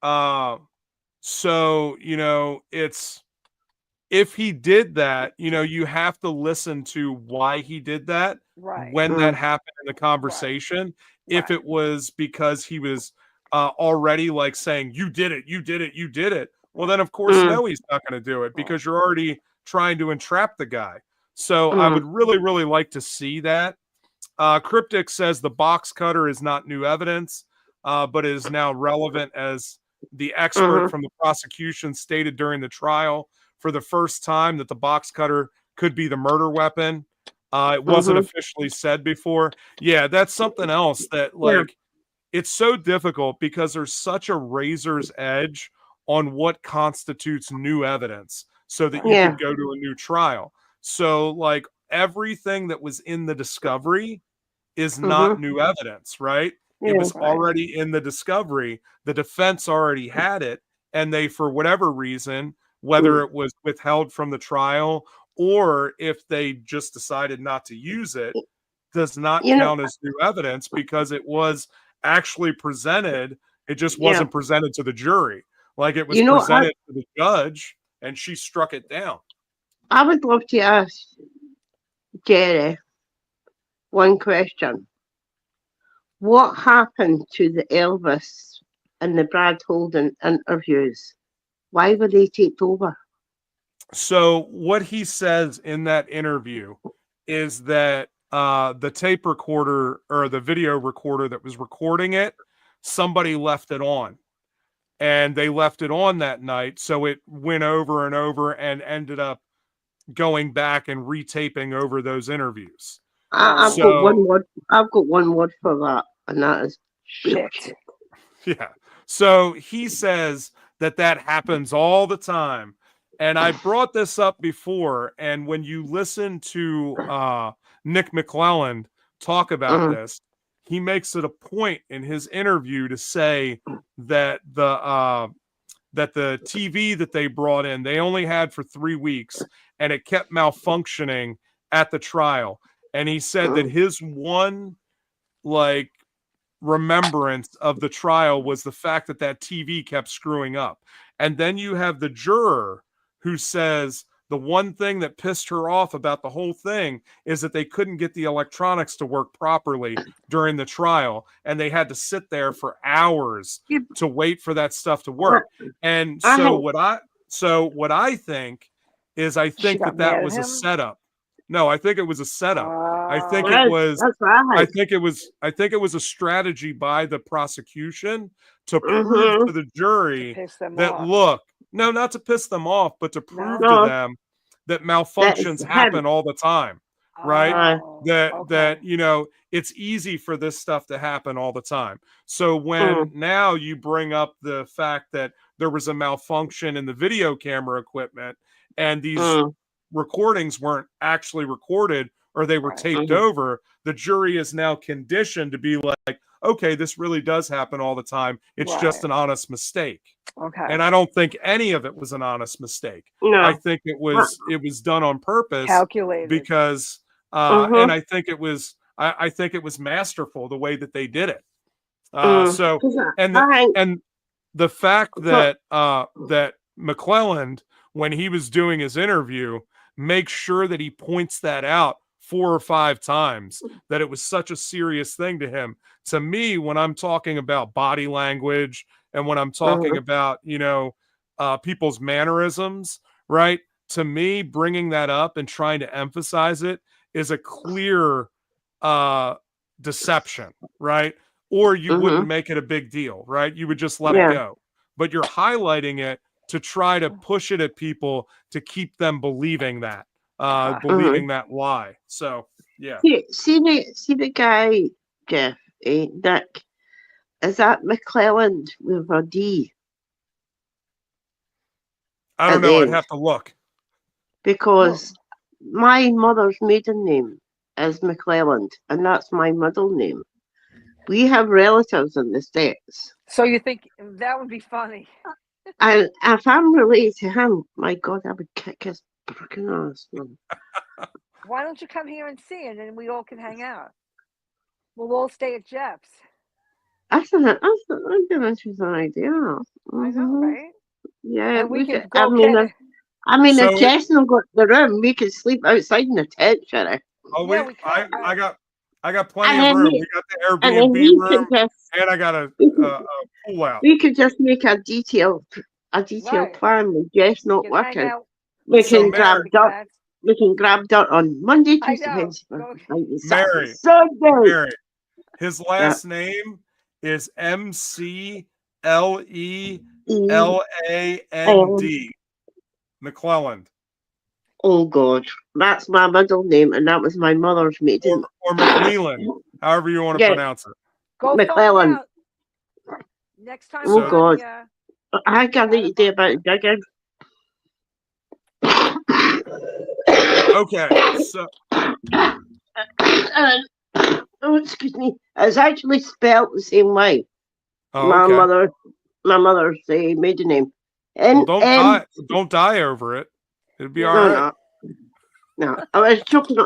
Uh, so, it's, if he did that, you have to listen to why he did that Right. when that Mm, happened in the Right. conversation. If Right. it was because he was already like saying, you did it, you did it, you did it. Well, then, of course, mm, no, he's not going to do it Right. because you're already trying to entrap the guy. So I mm, would really, really like to see that. Cryptic says the box cutter is not new evidence, but is now relevant as the expert mhm, from the prosecution stated during the trial for the first time that the box cutter could be the murder weapon. It wasn't mhm. officially said before. Yeah, that's something else that, Yeah, like, it's so difficult because there's such a razor's edge on what constitutes new evidence so that you yeah. could go to a new trial. So, like, everything that was in the discovery is not Mhm. new evidence, right? It Yeah. was Right. already in the discovery. The defense already had it, and they, for whatever reason, whether Mm. it was withheld from the trial or if they just decided not to use it, does not You know, count as new evidence because it was actually presented. It just yeah. wasn't presented to the jury. Like, it was You know, I presented to the judge and she struck it down. I would love to ask Jerry one question. What happened to the Elvis and the Brad Holden interviews? Why were they taped over? So what he says in that interview is that the tape recorder or the video recorder that was recording it, somebody left it on, and they left it on that night. So it went over and over and ended up going back and retaping over those interviews. I've Oh got So, one word. I've got one word for that, and that is shit. bullshit. yeah. So he says that that happens all the time. And I brought this up before. And when you listen to Nick McClelland talk about Mm, this, he makes it a point in his interview to say that the TV that they brought in, they only had for 3 weeks, and it kept malfunctioning at the trial. And he said that his one like remembrance of the trial was the fact that that TV kept screwing up. And then you have the juror who says the one thing that pissed her off about the whole thing is that they couldn't get the electronics to work properly during the trial, and they had to sit there for hours to wait for that stuff to work. And so what I think is I She think got that mad at was a him? setup. No, I think it was a setup. I think Oh, it was That's right. I think it was a strategy by the prosecution to prove Mm-hmm. to the jury piss them that off. look, no, not to piss them off, but to prove to No. them that That's malfunctions happen him. all the time, right? Oh, That okay. you know, it's easy for this stuff to happen all the time. So when Mm. now you bring up the fact that there was a malfunction in the video camera equipment and these Mm. recordings weren't actually recorded or they were Right. taped Mhm. over, the jury is now conditioned to be like, okay, this really does happen all the time. It's just Right. an honest mistake. Okay. And I don't think any of it was an honest mistake. No. I think it was done on purpose Calculated. because Mhm. and I think it was masterful the way that they did it. So 'Cause and the fact that that McClelland, when he was doing his interview, makes sure that he points that out 4 or 5 times, that it was such a serious thing to him. To me, when I'm talking about body language and when I'm talking about, you know, people's mannerisms, right? To me, bringing that up and trying to emphasize it is a clear deception, right? Or you wouldn't make it a big deal, right? You would just let it go. But you're highlighting it to try to push it at people to keep them believing that, believing that lie. So, yeah. See the guy, Jeff, Nick. Is that McClelland with a D I at don't the know. I'd end? have to look. Because my mother's maiden name is McClelland, and that's my middle name. We have relatives in the States. So you think that would be funny? And if I'm related to him, my God, I would kick his fucking ass, man. Why don't you come here and see, and then we all can hang out? We'll all stay at Jeff's. That's an interesting idea. I know, Mhm. right? Yeah, And we we can could. go get it. I mean, So if Jess not got the room, we could sleep outside in the tent, Sheri. Oh, Yeah, wait, we could, I right. got plenty And of then room. we, We got the and then Airbnb we room, could just and I got a pool out. we could just make a detailed Right. plan with Jess not We can hang working. out. We So, can grab Mary, dirt. Cats. We can grab dirt on Monday, I Tuesday, know. Wednesday, Go. Thursday, Friday, Saturday, Mary, Sunday. Mary. His Yeah. last name is McClelland. McClelland. Oh God, that's my middle name, and that was my mother's maiden. Or McClelland, however you want to Yeah, pronounce it. Go McClelland. find out. Next time Oh we're on God, the I got gotta the idea find about digging. Okay, so Oh, excuse me. It's actually spelled the same way. My okay. mother's maiden name. Well, N. don't die over it. It'd be all No, right. no. I was choking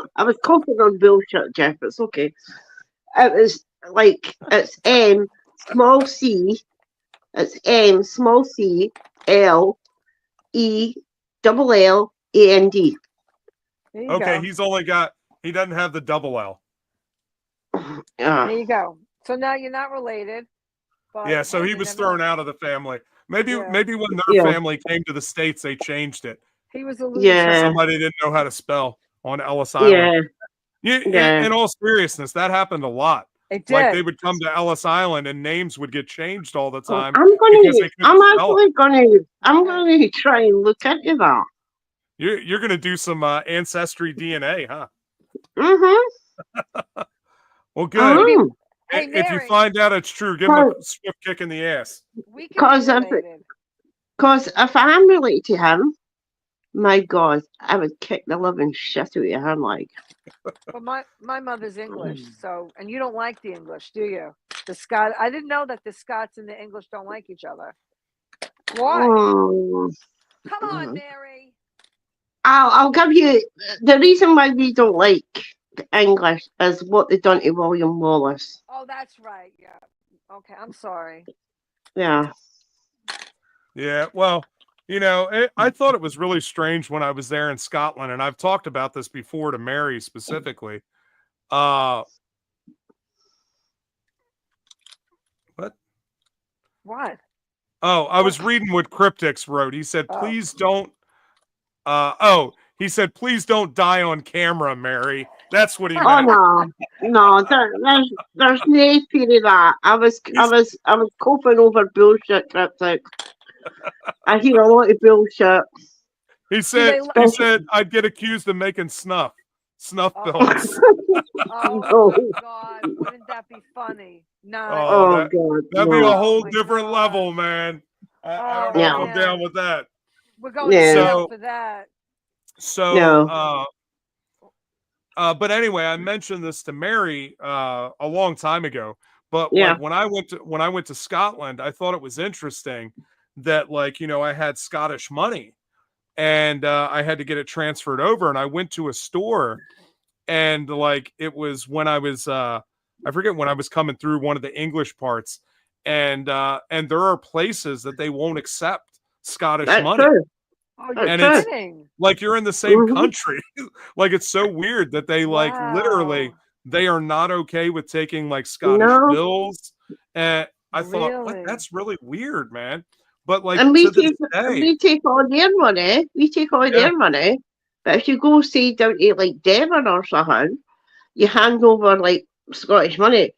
on bullshit, Jeff. It's okay. It was like it's M small c. It's M small c L E double L A N D. There you Okay, go. he doesn't have the double L. There you go. So now you're not related. But Yeah, so hey, he you was never thrown know. out of the family. Maybe Yeah. when their Yeah. family came to the States, they changed it. He was a loser. Yeah. Somebody didn't know how to spell on Ellis Island. Yeah. In all seriousness, that happened a lot. It did. Like they would come to Ellis Island and names would get changed all the time I'm because they couldn't spell it. I'm gonna try and look into that. You're gonna do some ancestry DNA, huh? Mm-hmm. Well, good. Maybe, Mm. hey, If you Mary, find out it's true, give him a swift kick in the ass. we can be related. Because if I'm related to him, my God, I would kick the living shit out of him. Like, But my mother's English, so and you don't like the English, do you? The Scot. I didn't know that the Scots and the English don't like each other. Why? oh, Come on, Mary. I'll give you the reason why we don't like English is what they done to William Wallace. Oh, that's right. Yeah. Okay, I'm sorry. Yeah. Yeah, well, I thought it was really strange when I was there in Scotland, and I've talked about this before to Mary specifically. What? What? Oh, I was What? reading what Cryptix wrote. He said, Oh. "Please don't." He said, "Please don't die on camera, Mary." That's what he Oh meant. no, there's no fear of that. I was coping over bullshit, Cryptic. I hear a lot of bullshit. He Do said, they? he Especially, said, I'd get accused of making snuff Oh, films. oh no. my God! Wouldn't that be funny? Nice. Oh, Oh God, that'd be a no. Oh whole my different God. level, man. I don't Oh know if Yeah, I'm down man, with that. we're going to yeah, jail So, for that. so, no, but anyway, I mentioned this to Mary a long time ago. But yeah. like when I went to Scotland, I thought it was interesting that I had Scottish money and I had to get it transferred over. And I went to a store and like it was when I was I forget when I was coming through one of the English parts, and there are places that they won't accept Scottish That's money, true. Oh, you're That's and true. it's kidding? like you're in the same Hmm. country. Like it's so weird that they like literally Wow. they are not okay with taking like Scottish No, bills. And I thought, what? Really? That's really weird, man. But like and to this day, we take all their money. We take all yeah, their money. But if you go say down to like Devon or something, you hand over like Scottish money.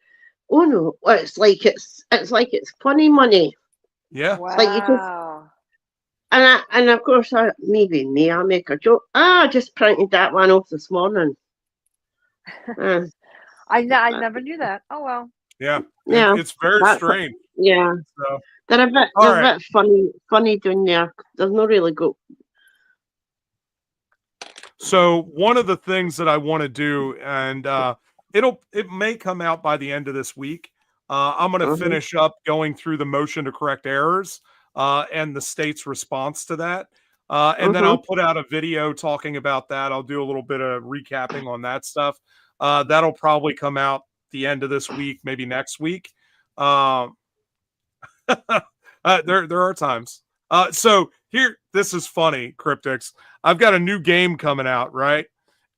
Oh no, well, it's like it's funny money. yeah. It's like you just Wow. and of course maybe me I make a joke. I just printed that one off this morning. Uh, I uh, never knew that. Oh well. Yeah, yeah, it's very that's it. strange. Yeah. So, all They're a right. bit funny down there. There's no really go. So one of the things that I want to do, and it may come out by the end of this week. I'm going to Mhm, finish up going through the motion to correct errors and the state's response to that, and then mhm. I'll put out a video talking about that. I'll do a little bit of recapping on that stuff. That'll probably come out the end of this week, maybe next week. Um, there are times. So here, this is funny, Cryptics. I've got a new game coming out, right?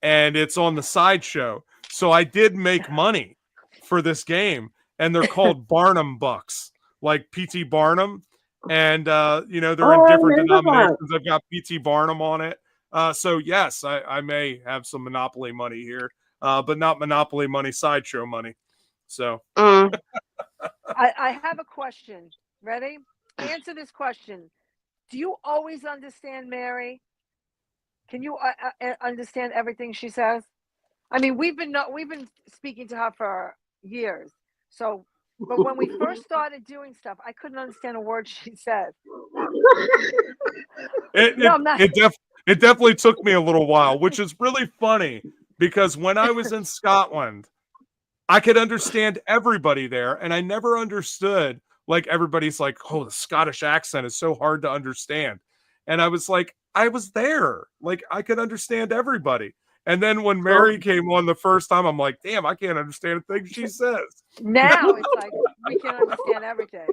And it's on the sideshow. So I did make money for this game, and they're called Barnum Bucks, like P.T. Barnum. And they're in Oh, I different remember that. denominations. I've got P.T. Barnum on it. So yes, I may have some Monopoly money here, but not Monopoly money, sideshow money. So Mm. I have a question. Ready? Answer this question. Do you always understand Mary? Can you understand everything she says? I mean, we've been speaking to her for years. So, but when we first started doing stuff, I couldn't understand a word she said. It No, it I'm not. it def it definitely took me a little while, which is really funny because when I was in Scotland, I could understand everybody there, and I never understood like everybody's like, "Oh, the Scottish accent is so hard to understand," and I was like, I was there, like I could understand everybody. And then when Oh, Mary came on the first time, I'm like, "Damn, I can't understand a thing she says." Now it's like we can understand everything,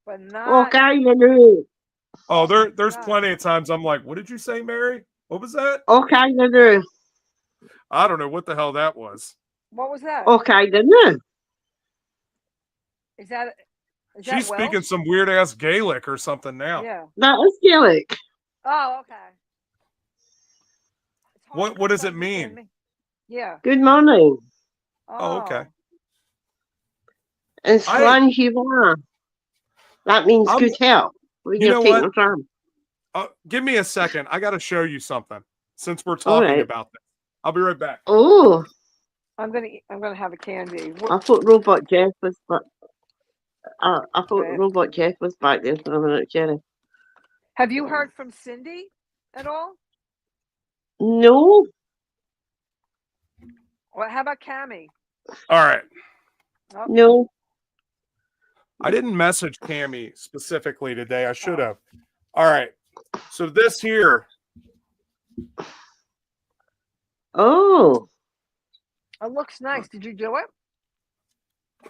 but oh, not. kind of new. Oh, Oh my there's God. plenty of times I'm like, "What did you say, Mary? What was that?" Oh, kind of new. I don't know what the hell that was. What was that? Oh, kind of new. Is that is that She's speaking Welsh? some weird ass Gaelic or something now. Yeah. That is Gaelic. Oh, okay. It's hard What enough does to it understand mean? me. Yeah. Good morning. Oh, okay. Oh. And I Slanjiva. That means I'm good health when you you're know taking what? a tram. Give me a second. I got to show you something since we're All talking right. about this. I'll be right back. Oh, I'm gonna have a candy. I thought Robot Jeff was, but I thought Okay. Robot Jeff was back there for a minute, Jerry. Have you heard from Cindy at all? No. Or how about Cammy? All right. Oh, No. I didn't message Cammy specifically today. I should oh. have. All right. So this here Oh. It looks nice. Did you do it?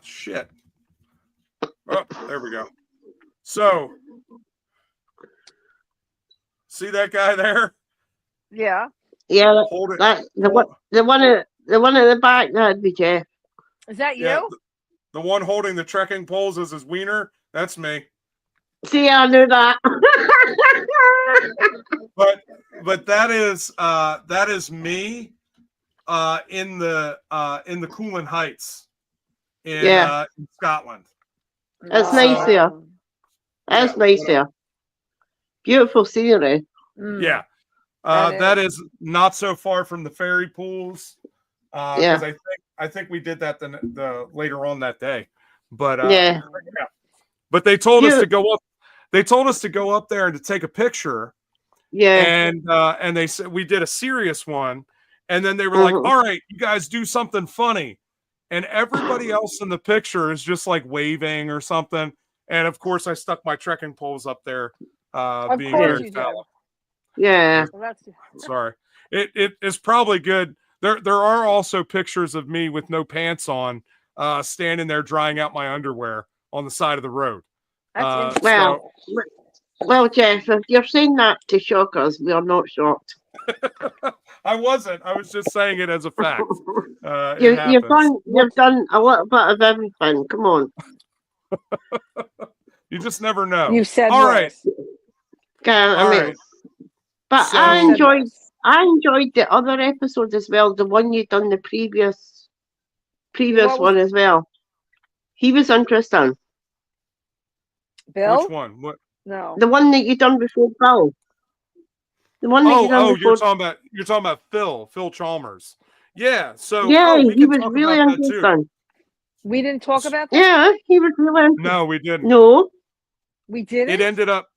Shit. Oh, there we go. So, see that guy there? Yeah. Yeah, Hold it. that the one at the back, that'd be Jeff. Is that Yeah, you? the one holding the trekking poles is his wiener. That's me. See, I knew that. But that is me in the Coolin Heights in Scotland. It's nice there. That's nice there. Beautiful scenery. Yeah. That is not so far from the ferry pools. Because I think we did that the later on that day. But but they told us to go up. They told us to go up there and to take a picture. Yeah. And they said we did a serious one, and then they were like, "All right, you guys do something funny," and everybody else in the picture is just like waving or something. And of course, I stuck my trekking poles up there, being very foul. Yeah. Sorry. It is probably good. There are also pictures of me with no pants on, standing there drying out my underwear on the side of the road. Well, Jeff, if you're saying that to shock us, we are not shocked. I wasn't. I was just saying it as a fact. You've done a little bit of everything. Come on. You just never know. You said all right. But so, I enjoyed the other episode as well. The one you done the previous one as well. He was interesting. Bill? Which one? What? No. The one that you done before Bill. The one that you done before. You're talking about Phil Chalmers. Yeah. So he was really interesting. We didn't talk about that. Yeah, he was really interesting. No, we didn't. No, we didn't.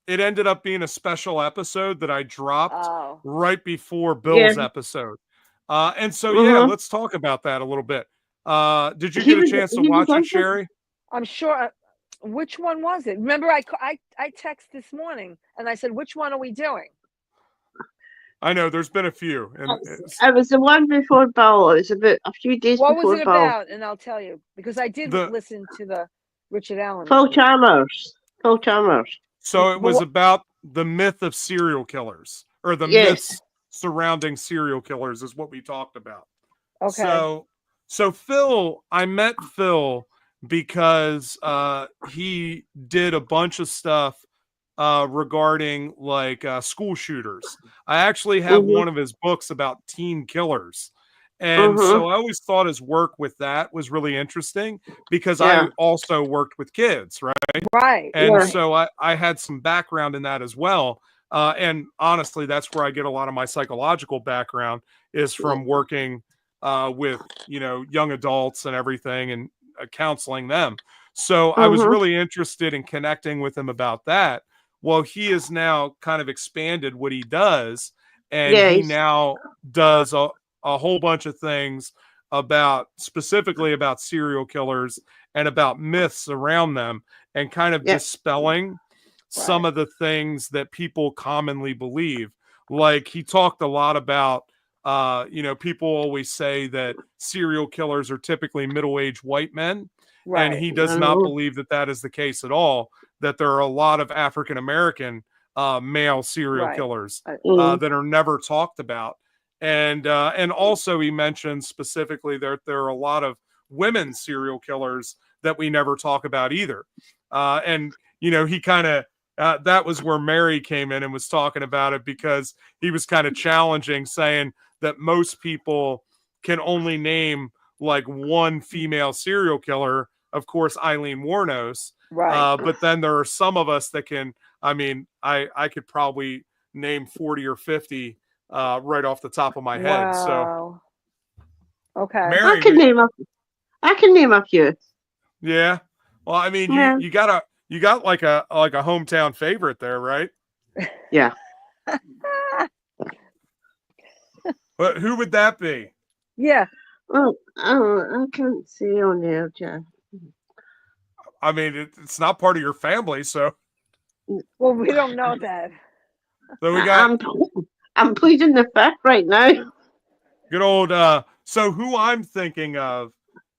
It ended up being a special episode that I dropped right before Bill's episode. And so let's talk about that a little bit. Did you get a chance to watch it, Sheri? I'm sure. Which one was it? Remember, I texted this morning and I said, "Which one are we doing?" I know there's been a few. And it was the one before Bill. It was about a few days before Bill. What was it about? And I'll tell you because I did listen to the Richard Allen. Phil Chalmers. So it was about the myth of serial killers, or the myths surrounding serial killers, is what we talked about. Okay. So Phil, I met Phil because he did a bunch of stuff regarding like school shooters. I actually have one of his books about teen killers. And so I always thought his work with that was really interesting because I also worked with kids, right? Right. And so I had some background in that as well. And honestly, that's where I get a lot of my psychological background is from working with, young adults and everything and counseling them. So I was really interested in connecting with him about that. Well, he has now kind of expanded what he does, and he now does a whole bunch of things specifically about serial killers and about myths around them and kind of dispelling some of the things that people commonly believe. Like he talked a lot about, people always say that serial killers are typically middle-aged white men. Right. And he does not believe that that is the case at all, that there are a lot of African-American male serial killers that are never talked about. And also he mentioned specifically that there are a lot of women serial killers that we never talk about either. And, he kind of, that was where Mary came in and was talking about it because he was kind of challenging, saying that most people can only name like one female serial killer, of course, Eileen Wuornos. Right. But then there are some of us that can, I could probably name 40 or 50 right off the top of my head. So, okay, Mary, I can name a few. Yeah, well, you got like a hometown favorite there, right? Yeah. But who would that be? Yeah. Well, I can't see on there, Jeff. It's not part of your family, so. Well, we don't know that. So we got. I'm pleading the fifth right now. Good old. So who I'm thinking of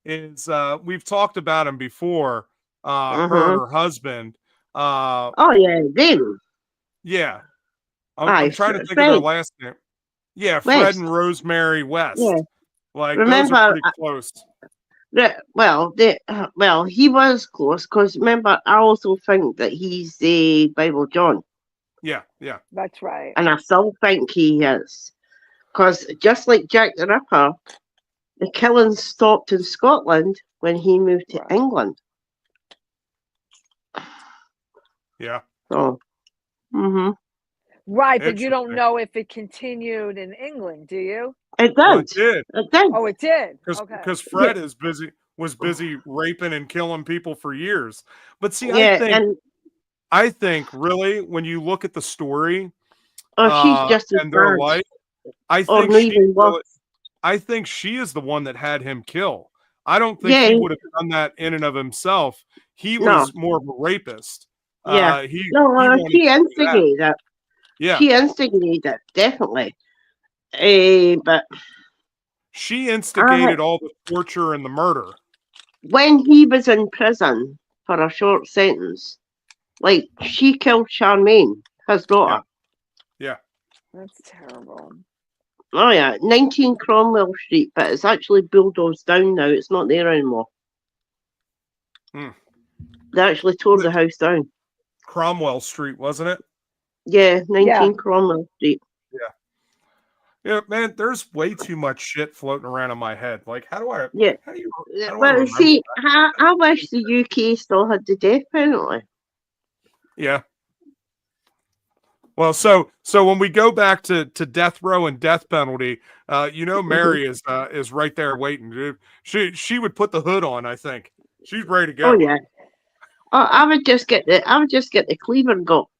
is we've talked about him before. Her and Uh-huh. her husband. Oh yeah, them. Yeah, I'm Aye, trying to think of their Fred last name. Yeah, Fred West. and Rosemary Yeah. West. Like those are Remember, pretty close. well, he was close because remember, I also think that he's the Bible John, Yeah, yeah, That's right. and I still think he is because just like Jack the Ripper, the killing stopped in Scotland when he moved to Right. England. yeah. So, hmm Right, but you don't Interesting. know if it continued in England, do you? it Well, did. it did It did. Oh, it did. Okay. because Yeah, Fred was busy raping and killing people for years. But see, yeah, and I think really when you look at the story oh, she's just as and their bad, life, I or think no, even worse. I think she is the one that had him kill. I don't think Yeah, he would have done that in and of himself. He no, was more of a rapist. yeah, no. He wanted She to do that. instigated it. Yeah. She instigated it, definitely. But She I, instigated all the torture and the murder. when he was in prison for a short sentence, like she killed Charmaine, his Yeah. daughter. Yeah. That's terrible. Oh yeah, 19 Cromwell Street, but it's actually bulldozed down now. It's not there anymore. Hmm. They actually tore the house down. Cromwell Street, wasn't it? Yeah, Yeah. 19 Cromwell Street. Yeah. Yeah, man, there's way too much shit floating around in my head. Like, Yeah. how do I Well, remember see, that? I wish the UK still had the death penalty. Yeah. Well, so when we go back to death row and death penalty, Mary is right there waiting. Dude. She would put the hood on. I think she's ready to Oh go. yeah. Oh, I would just get the cleaver and go.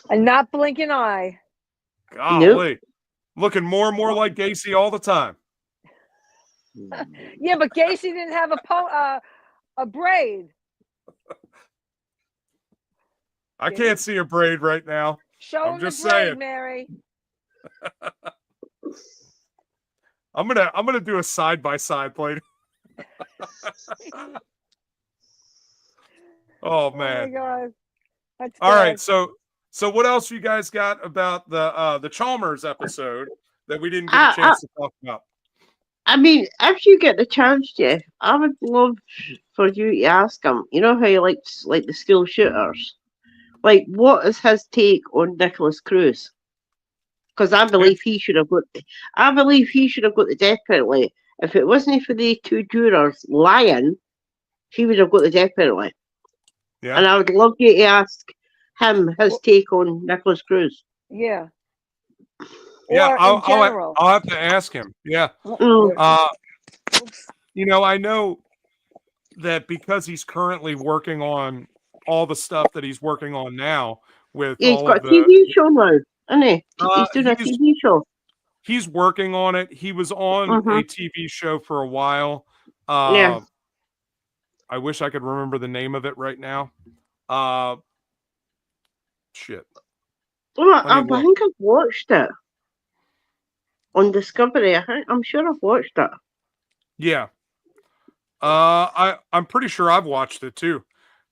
And not blink an eye. Nope. Golly, looking more and more like Gacy all the time. Yeah, but Gacy didn't have a braid. I Did can't see a braid right now. Show I'm him the just braid, saying. Mary. I'm gonna do a side by side plate. Oh Oh my man. god. That's All right, bad. so what else you guys got about the Chalmers episode that we didn't get a I, I chance to talk about? I mean, if you get the chance, Jeff, I would love for you to ask him. You know how he likes like the school shooters. Like, what is his take on Nicholas Cruz? Because I believe he should have got. I believe he should have got the death penalty. If it wasn't for the two jurors lying, he would have got the death penalty. Yeah. And I would love you to ask him his take on Nicholas Cruz. Yeah. Yeah, Or in general. I'll have to ask him. Yeah. Mm. I know that because he's currently working on all the stuff that he's working on now with Yeah, he's all got of a TV show now, isn't he? He's doing a TV show. he's working on it. He was on Mm-hmm. a TV show for a while. Yeah. I wish I could remember the name of it right now. Shit. Well, I Look. think I've watched it on Discovery. I'm sure I've watched it. Yeah. I'm pretty sure I've watched it too.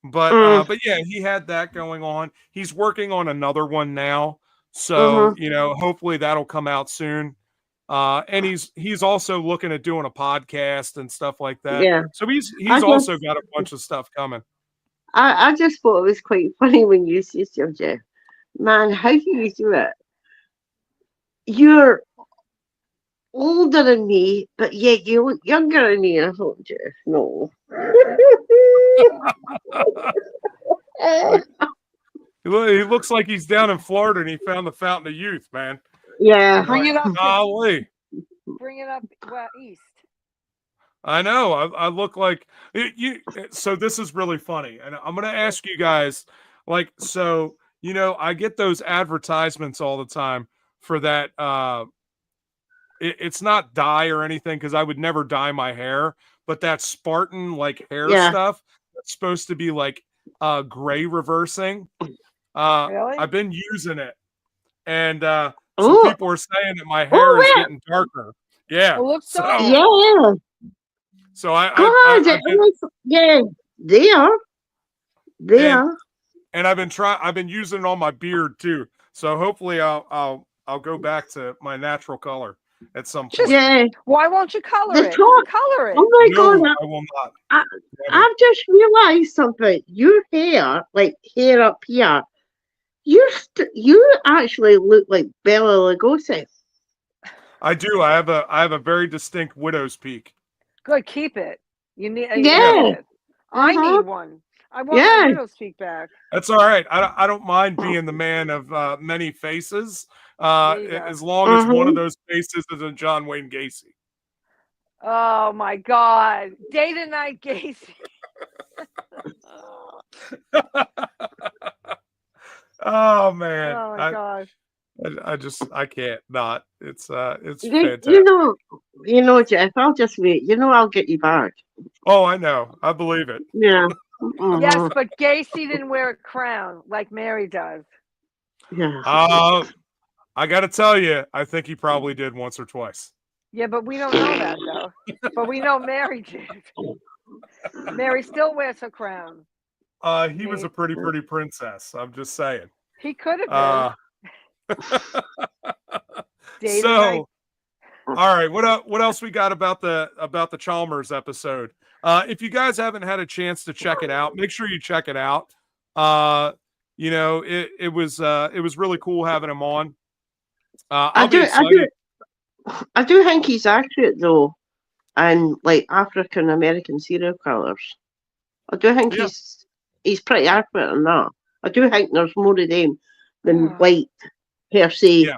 But yeah, he had that going on. He's working on another one now. So, hopefully that'll come out soon. And he's also looking at doing a podcast and stuff like that. Yeah. So he's I also just- got a bunch of stuff coming. I just thought it was quite funny when you said to him, Jeff, man, how do you do it? You're older than me, but yet you look younger than me. And I thought, Jeff, no. He looks like he's down in Florida and he found the fountain of youth, man. Yeah. Bring it up. Golly. Bring it up east. I know. I look like you. So this is really funny, and I'm going to ask you guys, like, so I get those advertisements all the time for that. It's not dye or anything because I would never dye my hair, but that Spartan like hair stuff that's supposed to be like gray reversing. Really? I've been using it, and So Oh, people are saying that my hair is oh, getting darker. Yeah. It looks So dark. yeah. so I God, I've been yeah, they are. They and are. I've been using it on my beard too. So hopefully I'll go back to my natural color at some Just point. Yeah. why won't you color The it? top. Color Oh it. my No, God. I will not. I, Never. I've just realised something. Your hair, like hair up here, you actually look like Bella Lugosi. I do. I have a very distinct widow's peak. Good, keep it. You Yeah. need Yeah. it. I Uh-huh. need one. I want my Yeah. widow's peak back. That's all right. I don't mind being the man of many faces, There you go. as long as one Uh-huh. of those faces is a John Wayne Gacy. Oh my God. Day to night Gacy. Oh man, Oh my God. I just I can't not. It's You, fantastic. you know, you know, Jeff, I'll just wait. You know, I'll get you back. Oh, I know. I believe it. Yeah. Yes, Uh-huh. but Gacy didn't wear a crown like Mary does. Yeah. I got to tell you, I think he probably did once or twice. Yeah, but we don't know that though. But we know Mary did. Mary still wears her crown. He was a pretty princess. I'm just saying. He could have been. Day to night. So, all right, what else we got about the Chalmers episode? If you guys haven't had a chance to check it out, make sure you check it out. You know, it was really cool having him on. I'll be excited. I do think he's accurate though, and like African American serial killers. I do think Yeah. he's pretty accurate on that. I do think there's more of them than white per se. Yeah.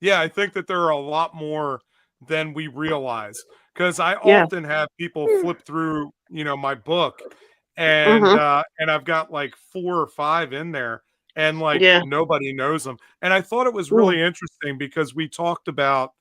Yeah, I think that there are a lot more than we realize because I Yeah. often have people flip through, my book, and I've got like 4 or 5 in there, and like Yeah. nobody knows them. And I thought it was Mm. really interesting because we talked about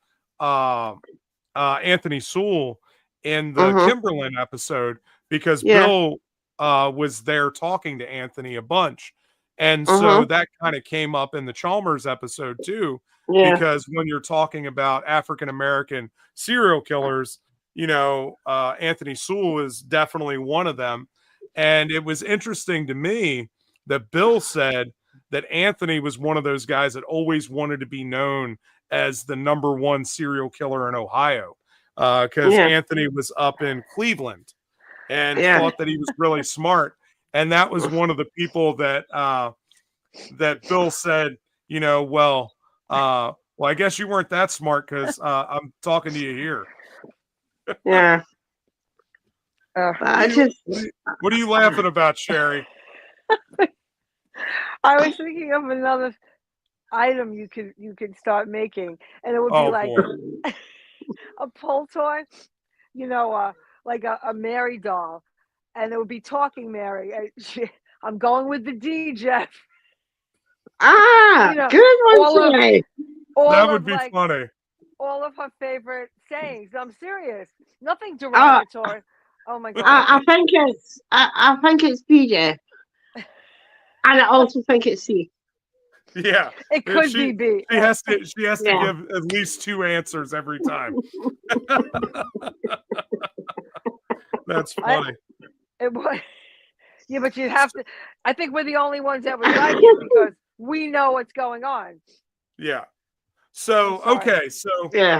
Anthony Sewell in the Kimberlin episode because Yeah. Bill was there talking to Anthony a bunch. And so that kind of came up in the Chalmers episode too, Yeah. because when you're talking about African American serial killers, Anthony Sewell is definitely one of them. And it was interesting to me that Bill said that Anthony was one of those guys that always wanted to be known as the number 1 serial killer in Ohio, because Anthony was up in Cleveland and thought that he was really smart. And that was one of the people that that Bill said, well, I guess you weren't that smart because I'm talking to you here. Yeah. What are you laughing about, Sheri? I was thinking of another item you could start making, and it would be like a pull toy, like a Mary doll, and it would be talking Mary. I'm going with the D, Jeff. Good one today. That would be funny. All of her favorite sayings. I'm serious. Nothing derogatory. Oh my God. I think it's PJ. And I also think it's C. Yeah. It could be B. She has to give at least 2 answers every time. That's funny. It was. Yeah, but you'd have to. I think we're the only ones that would like it because we know what's going on. Yeah. So okay, so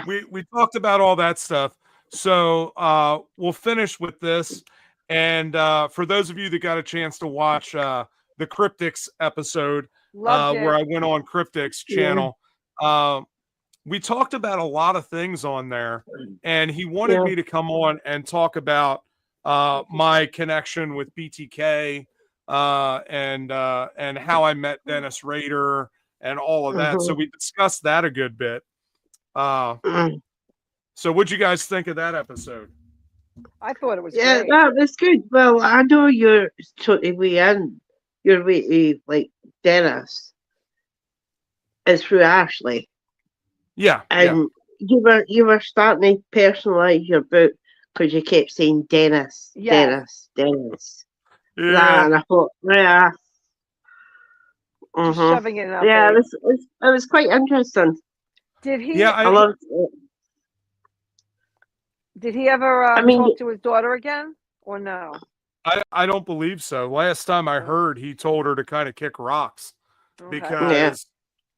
we talked about all that stuff. So we'll finish with this. And for those of you that got a chance to watch the Cryptics episode, where I went on Cryptics channel, we talked about a lot of things on there, and he wanted me to come on and talk about my connection with BTK and how I met Dennis Rader and all of that. So we discussed that a good bit. So what'd you guys think of that episode? I thought it was great. that was good. Well, I know you're totally in your way to like Dennis is through Ashley. Yeah. And you were starting to personalize your book because you kept saying Dennis. Yeah. Dennis. Yeah. And I thought, Just shoving it out Yeah, there. it was quite interesting. Did he? Yeah, I loved it. Did he ever I mean, talk to his daughter again, or no? I don't believe so. Last time I heard, he told her to kind of kick rocks Okay. yeah.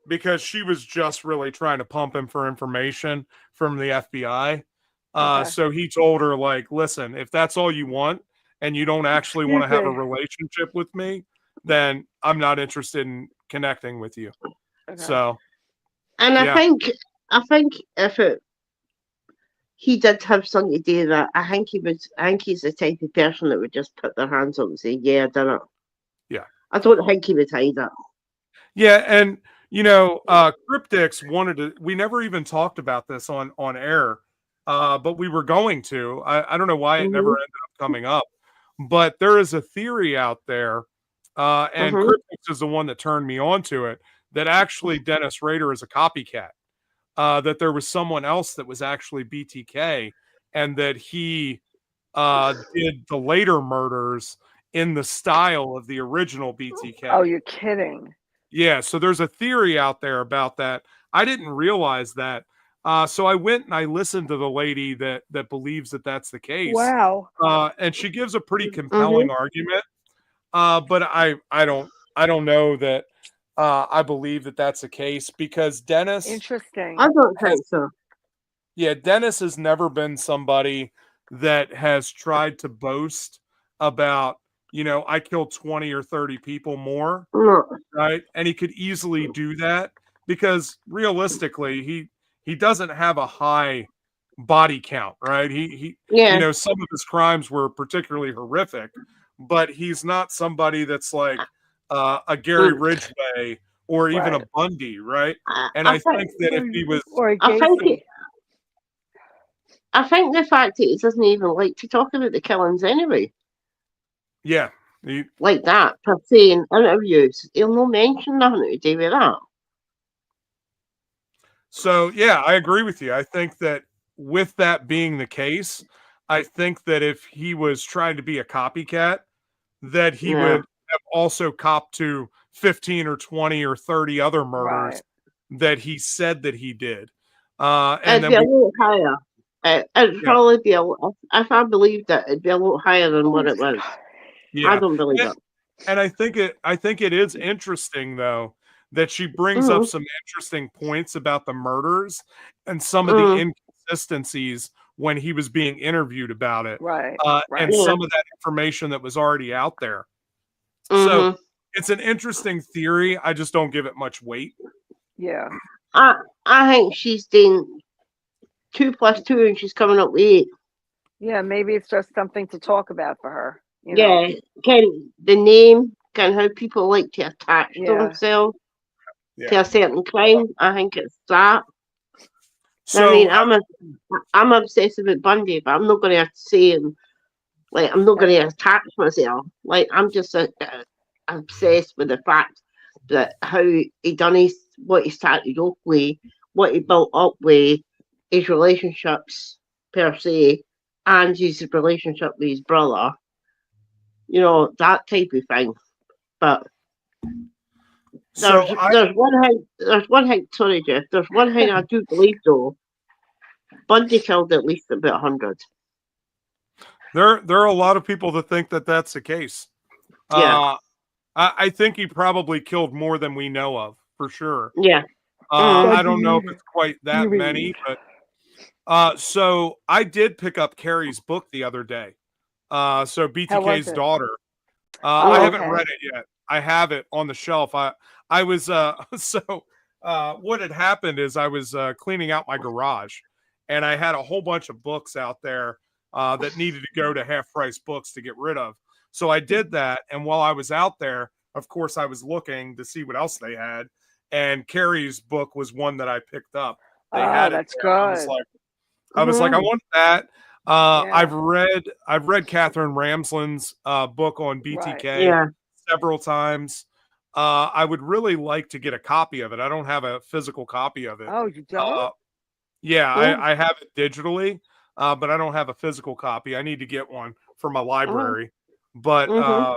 because she was just really trying to pump him for information from the FBI. Okay. So he told her, like, listen, if that's all you want and you don't actually want to Excuse have a me. relationship with me, then I'm not interested in connecting with you. Okay. So And yeah, I think if he did have something to do with that, I think he's the type of person that would just put their hands up and say, yeah, I done it. yeah. I don't think he would hide it. Yeah, and Cryptics wanted to. We never even talked about this on air, but we were going to. I don't know why it never Mm-hmm. ended up coming up, but there is a theory out there, and Mm-hmm. Cryptics is the one that turned me on to it. That actually Dennis Rader is a copycat. That there was someone else that was actually BTK, and that he did the later murders in the style of the original BTK. Oh, you're kidding. Yeah, so there's a theory out there about that. I didn't realize that. So I went and I listened to the lady that believes that that's the case, Wow. and she gives a pretty Mm-hmm. compelling argument. But I don't know that I believe that that's the case because I Interesting. don't has think so. Dennis has never been somebody that has tried to boast about I killed 20 or 30 people more, No. right? And he could easily do that because realistically, he doesn't have a high body count, right? Yeah. Some of his crimes were particularly horrific, but he's not somebody that's like a Gary Mm. Ridgway or even a Right. Bundy, right? And I I think think that if he was, Or a I think Gacy. I think the fact that he doesn't even like to talk about the killings anyway, yeah, he, like that per se in interviews, he'll not mention nothing to do with that. so yeah, I agree with you. I think that with that being the case, I think that if he was trying to be a copycat, that he Yeah. would have also copped to 15 or 20 or 30 other murders Right. that he said that he did. And It'd then be a lot higher. It'd yeah, probably be if I believed it, it'd be a lot higher than what it was. I yeah. don't believe And, it. and I think it is interesting though that she brings up Mm-hmm. some interesting points about the murders and some of the Mm-hmm. inconsistencies when he was being interviewed about it, Right. and Right. Yeah. some of that information that was already out there. So Mm-hmm. it's an interesting theory. I just don't give it much weight. Yeah. I I think she's doing 2 plus 2 and she's coming up with 8. Yeah. Maybe it's just something to talk about for her. Yeah, can the name, can how people like to attach Yeah. themselves to Yeah. a certain crime. I think it's that. I So mean, I'm obsessed with Bundy, but I'm not going to have to say and like I'm not going to attach myself. Like I'm just obsessed with the fact that how he done what he started off with, what he built up with, his relationships per se, and his relationship with his brother. That type of thing. But so there's one thing. Sorry, Jeff. There's one thing I do believe though. Bundy killed at least about 100. there are a lot of people that think that that's the case. Yeah, I think he probably killed more than we know of, for sure. yeah. Mm. I don't know if it's quite that many, but so I did pick up Carrie's book the other day. So How was BTK's it? daughter. I Oh, haven't okay. read it yet. I have it on the shelf. I was so what had happened is I was cleaning out my garage, and I had a whole bunch of books out there that needed to go to half price books to get rid of. So I did that, and while I was out there, of course, I was looking to see what else they had, and Carrie's book was one that I picked up. They Oh, had it that's there. And good. I was like, I Mm. want that. Yeah. I've read Catherine Ramsland's book on Right. BTK Yeah. several times. I would really like to get a copy of it. I don't have a physical copy of it. Oh, you don't? Uh, yeah, Mm. I have it digitally, but I don't have a physical copy. I need to get one for my Mm. library. But Mhm.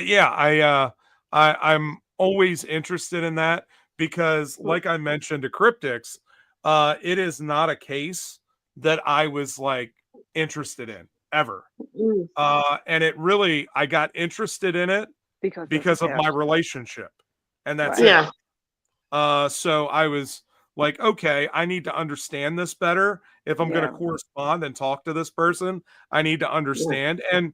yeah, I'm always interested in that because, like I mentioned to Cryptics, it is not a case that I was like interested in ever. Mm. And it really, I got interested in it because of my relationship, and that's Right. it. Yeah. So I was like, okay, I need to understand this better. If I'm going to Yeah. correspond and talk to this person, I need to Yeah. understand. And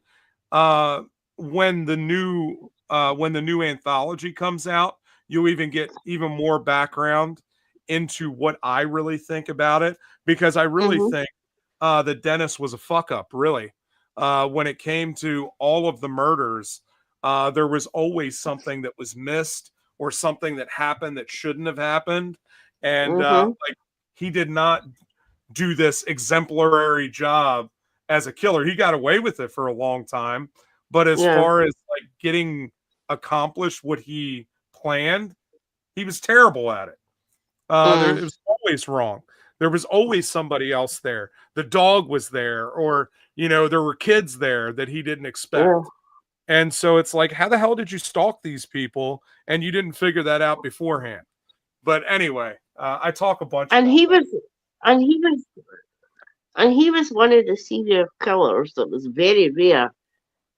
uh, when the new anthology comes out, you'll even get even more background into what I really think about it, because I really Mhm. think that Dennis was a fuck up. Really, when it came to all of the murders, there was always something that was missed or something that happened that shouldn't have happened. And Mhm. like, he did not do this exemplary job as a killer. He got away with it for a long time, but as Yeah. far as like getting accomplished what he planned, he was terrible at it. It Mm. was always wrong. There was always somebody else there. The dog was there, or there were kids there that he didn't Yeah. expect. And so it's like, how the hell did you stalk these people and you didn't figure that out beforehand? But anyway, I talk a bunch And about he that. was, and he was, and he was one of the serial killers that was very rare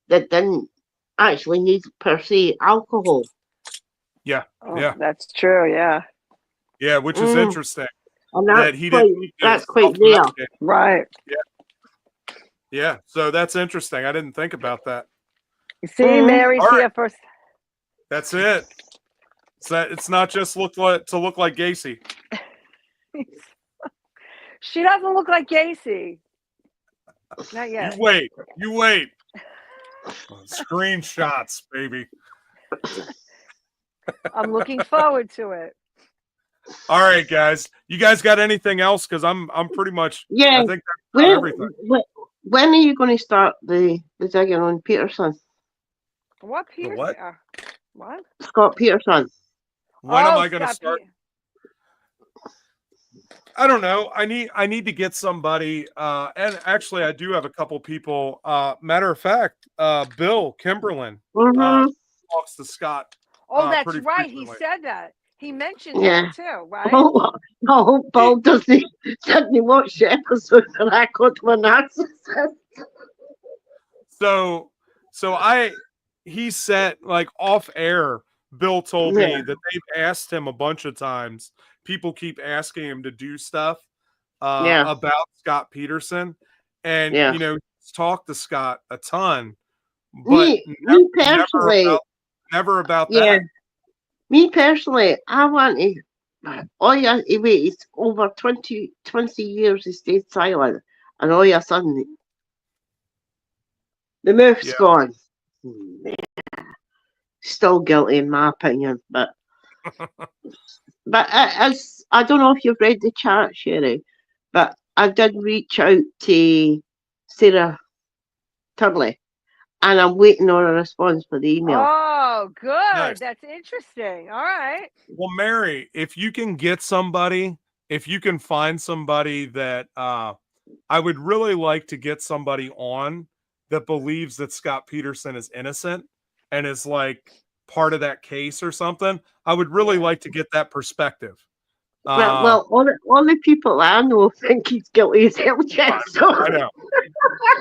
that didn't actually need per se alcohol. Yeah, Oh, yeah, that's true. Yeah. yeah, which is Mm. interesting And that he didn't need to that's quite rare. self-medicate. Right. Yeah, yeah. So that's interesting. I didn't think about that. You see, Mm. Mary's All right, here first. that's it. It's not just look like Gacy. She doesn't look like Gacy. Not yet. You wait. Screenshots, baby. I'm looking forward to it. All right, guys. You guys got anything else? Because I'm pretty much. Yeah. I think that's about everything. When are you going to start the digging on Peterson? What The Peterson? what? What? Scott Peterson. When am Oh, I going to Scott start? I don't know. I need to get somebody. And actually, I do have a couple people. Matter of fact, Bill Kimberlin Mm-hmm. talks to Scott. Oh, that's pretty right. frequently. He said that. He mentioned Yeah. that too, right? Oh, I hope Paul doesn't watch the episode and I got to a narcissist. So he said, like, off air, Bill told Yeah. me that they've asked him a bunch of times. People keep asking him to do stuff Yeah. about Scott Peterson, and Yeah. he's talked to Scott a ton, but Me personally, never about yeah. that. Me personally, I want to. Oh yeah, he waited over 20 years. He stayed silent, and all of a sudden, the mouth's Yeah. gone. Still guilty in my opinion, but as I don't know if you've read the chat, Sheri, but I did reach out to Sarah Turley, and I'm waiting on a response for the email. Oh, good. Nice. That's interesting. All right. Well, Mary, if you can find somebody that I would really like to get somebody on that believes that Scott Peterson is innocent and is like part of that case or something. I would really like to get that perspective. Well, all the people I know think he's guilty as hell, Jeff. So. I know.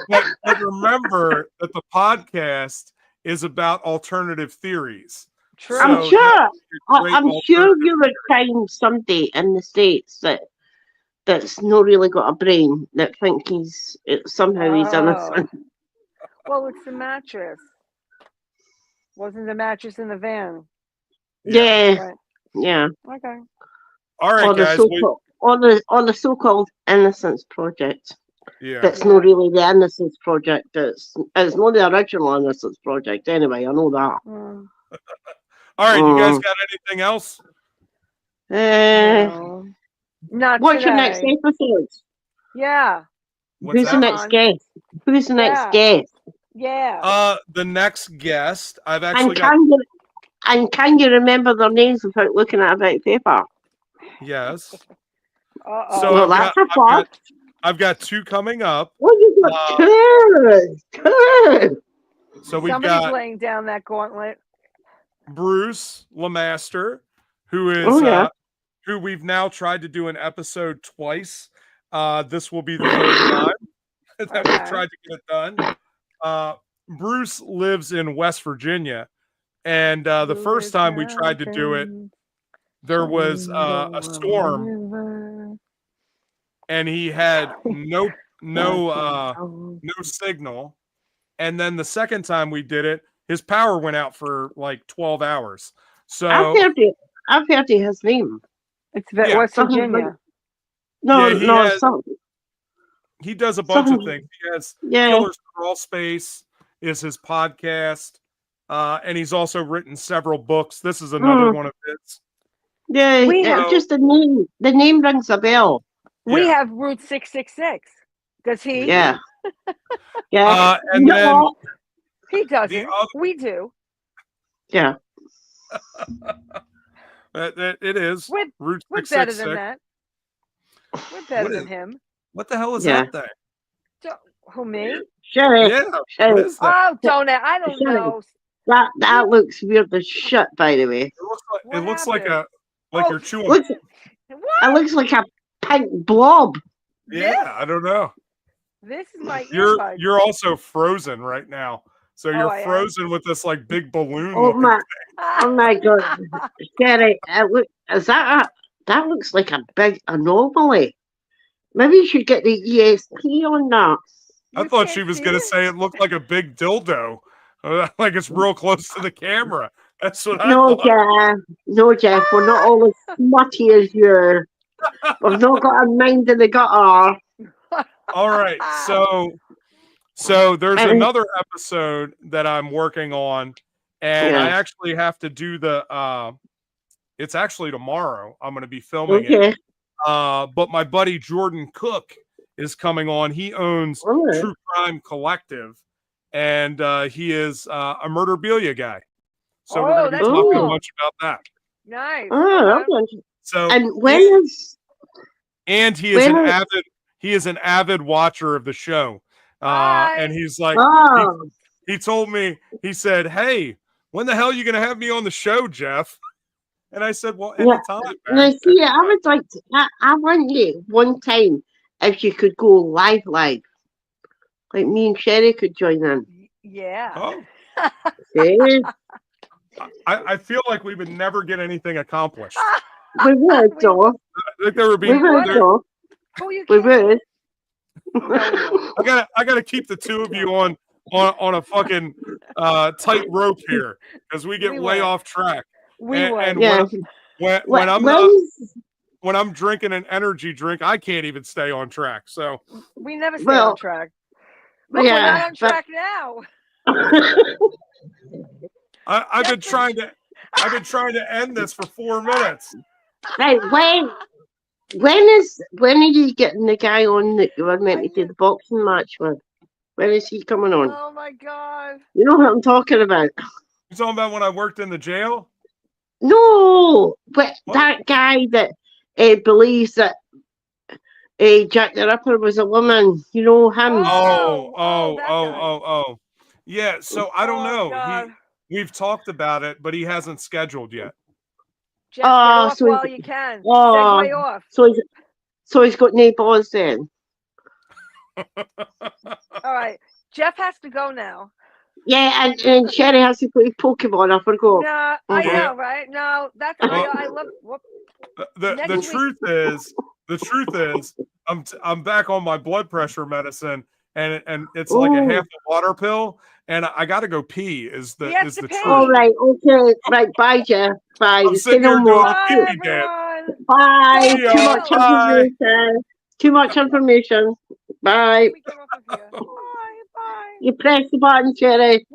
But remember that the podcast is about alternative theories. True. I'm sure you would find somebody in the States that's not really got a brain that think he's innocent. Well, it's the mattress. Wasn't the mattress in the van? Yeah. Right. Yeah. Okay. All right, guys. On the so-called Innocence Project. Yeah. That's not really the Innocence Project. It's not the original Innocence Project. Anyway, I know that. All right, you guys got anything else? No. Not what's today. Your next episode? Yeah. Who's the next guest? Who's the next guest? Yeah. The next guest, I've actually can you remember their names without looking at a bit of paper? Yes. Uh-oh. So well, I've got two coming up. Oh, you got two. So we've Somebody's got laying down that gauntlet. Bruce Lemaster, who is Oh, yeah. who we've now tried to do an episode twice. This will be the third time that we've tried to get it done. Bruce lives in West Virginia, and the first time we tried to do it, there was a storm, and he had no signal. And then the second time we did it, his power went out for like 12 hours. So I've heard his name. It's Yeah. West Something Virginia. No, Yeah, he no, has- something. he does a bunch of Something- things. He has Yeah. Killers Crawl Space is his podcast, and he's also written several books. This is another one of his. Yeah, We have- just the name. The name rings a bell. We Yeah. have Route 666. Does he? Yeah. Yeah. And You know then what? He doesn't. the other, We do. Yeah. it is We're, Route we're better 666. than that. We're better What than is- him. What the hell is Yeah. that thing? Who, me? Sheri, Yeah, what Sheri, is that? Oh, don't I don't Sheri. know. that looks weird as shit, by the way. It What looks like happened? you're chewing. Looks, What? it looks like a pink blob. Yeah, I don't know. This is my You're earbud. you're also frozen right now. So you're I am? frozen with this like big balloon. Oh looking my, oh my god, Sheri, that looks like a big anomaly. Maybe you should get the ESP on that. I You thought can't she was see going to it? say it looked like a big dildo. Like it's real close to the camera. That's what I No, thought. Jeff. No, Jeff. We're not all as smutty as you. We've not got a mind in the gutter. All right. So there's And- another episode that I'm working on, and I Yeah. actually have to do the it's actually tomorrow. I'm going to be filming it. Okay. But my buddy Jordan Cook is coming on. He owns All right. True Crime Collective, and he is a murderabilia guy. So we're going to be that's talking a cool. bunch about that. Nice. Oh, Okay. that's interesting. So And when is and he is when- an avid watcher of the show. And he's like, oh, he told me, he said, "Hey, when the hell are you going to have me on the show, Jeff?" And I said, "Well, Yeah. anytime." now see, I would like to. I want you one time if you could go live, like me and Sheri could join in. Yeah. Oh, See? I feel like we would never get anything accomplished. We would, though. I think there would be. We would, there- though. Who you We kidding? would. I gotta keep the two of you on a fucking tight rope here because we get We way would. off track. We And- would. and Yeah. when I'm drinking an energy drink, I can't even stay on track. So We never stay Well, on track. Look, we're yeah, not on but- track now. I've been trying to end this for 4 minutes. Right, when are you getting the guy on that you were meant to do the boxing match with? When is he coming on? Oh my god. You know what I'm talking about? You talking about when I worked in the jail? No, but What? that guy that believes that Jack the Ripper was a woman. You know him? Oh, Oh. Yeah, so I don't Oh, know. God. We've talked about it, but he hasn't scheduled yet. Jeff, Oh, get off so while he- you can. Oh. Segue off. So he's got no balls then. All right. Jeff has to go now. Yeah, and Sheri has to play Pokemon. I forgot. No, I Mhm. know, right? No, that's I love. Whoop. The Next week- truth is I'm back on my blood pressure medicine and it's like a Ooh. half a water pill and I got to go pee is the He has is to the pee. truth. All right, okay, right. Bye, Jeff. Bye. I'm Say sitting no here more. doing Bye, pee pee dance. everyone. Bye. See Too ya. much Bye. information. Too much information. Bye. Let me get off of here. Bye. Bye. You press the button, Sheri.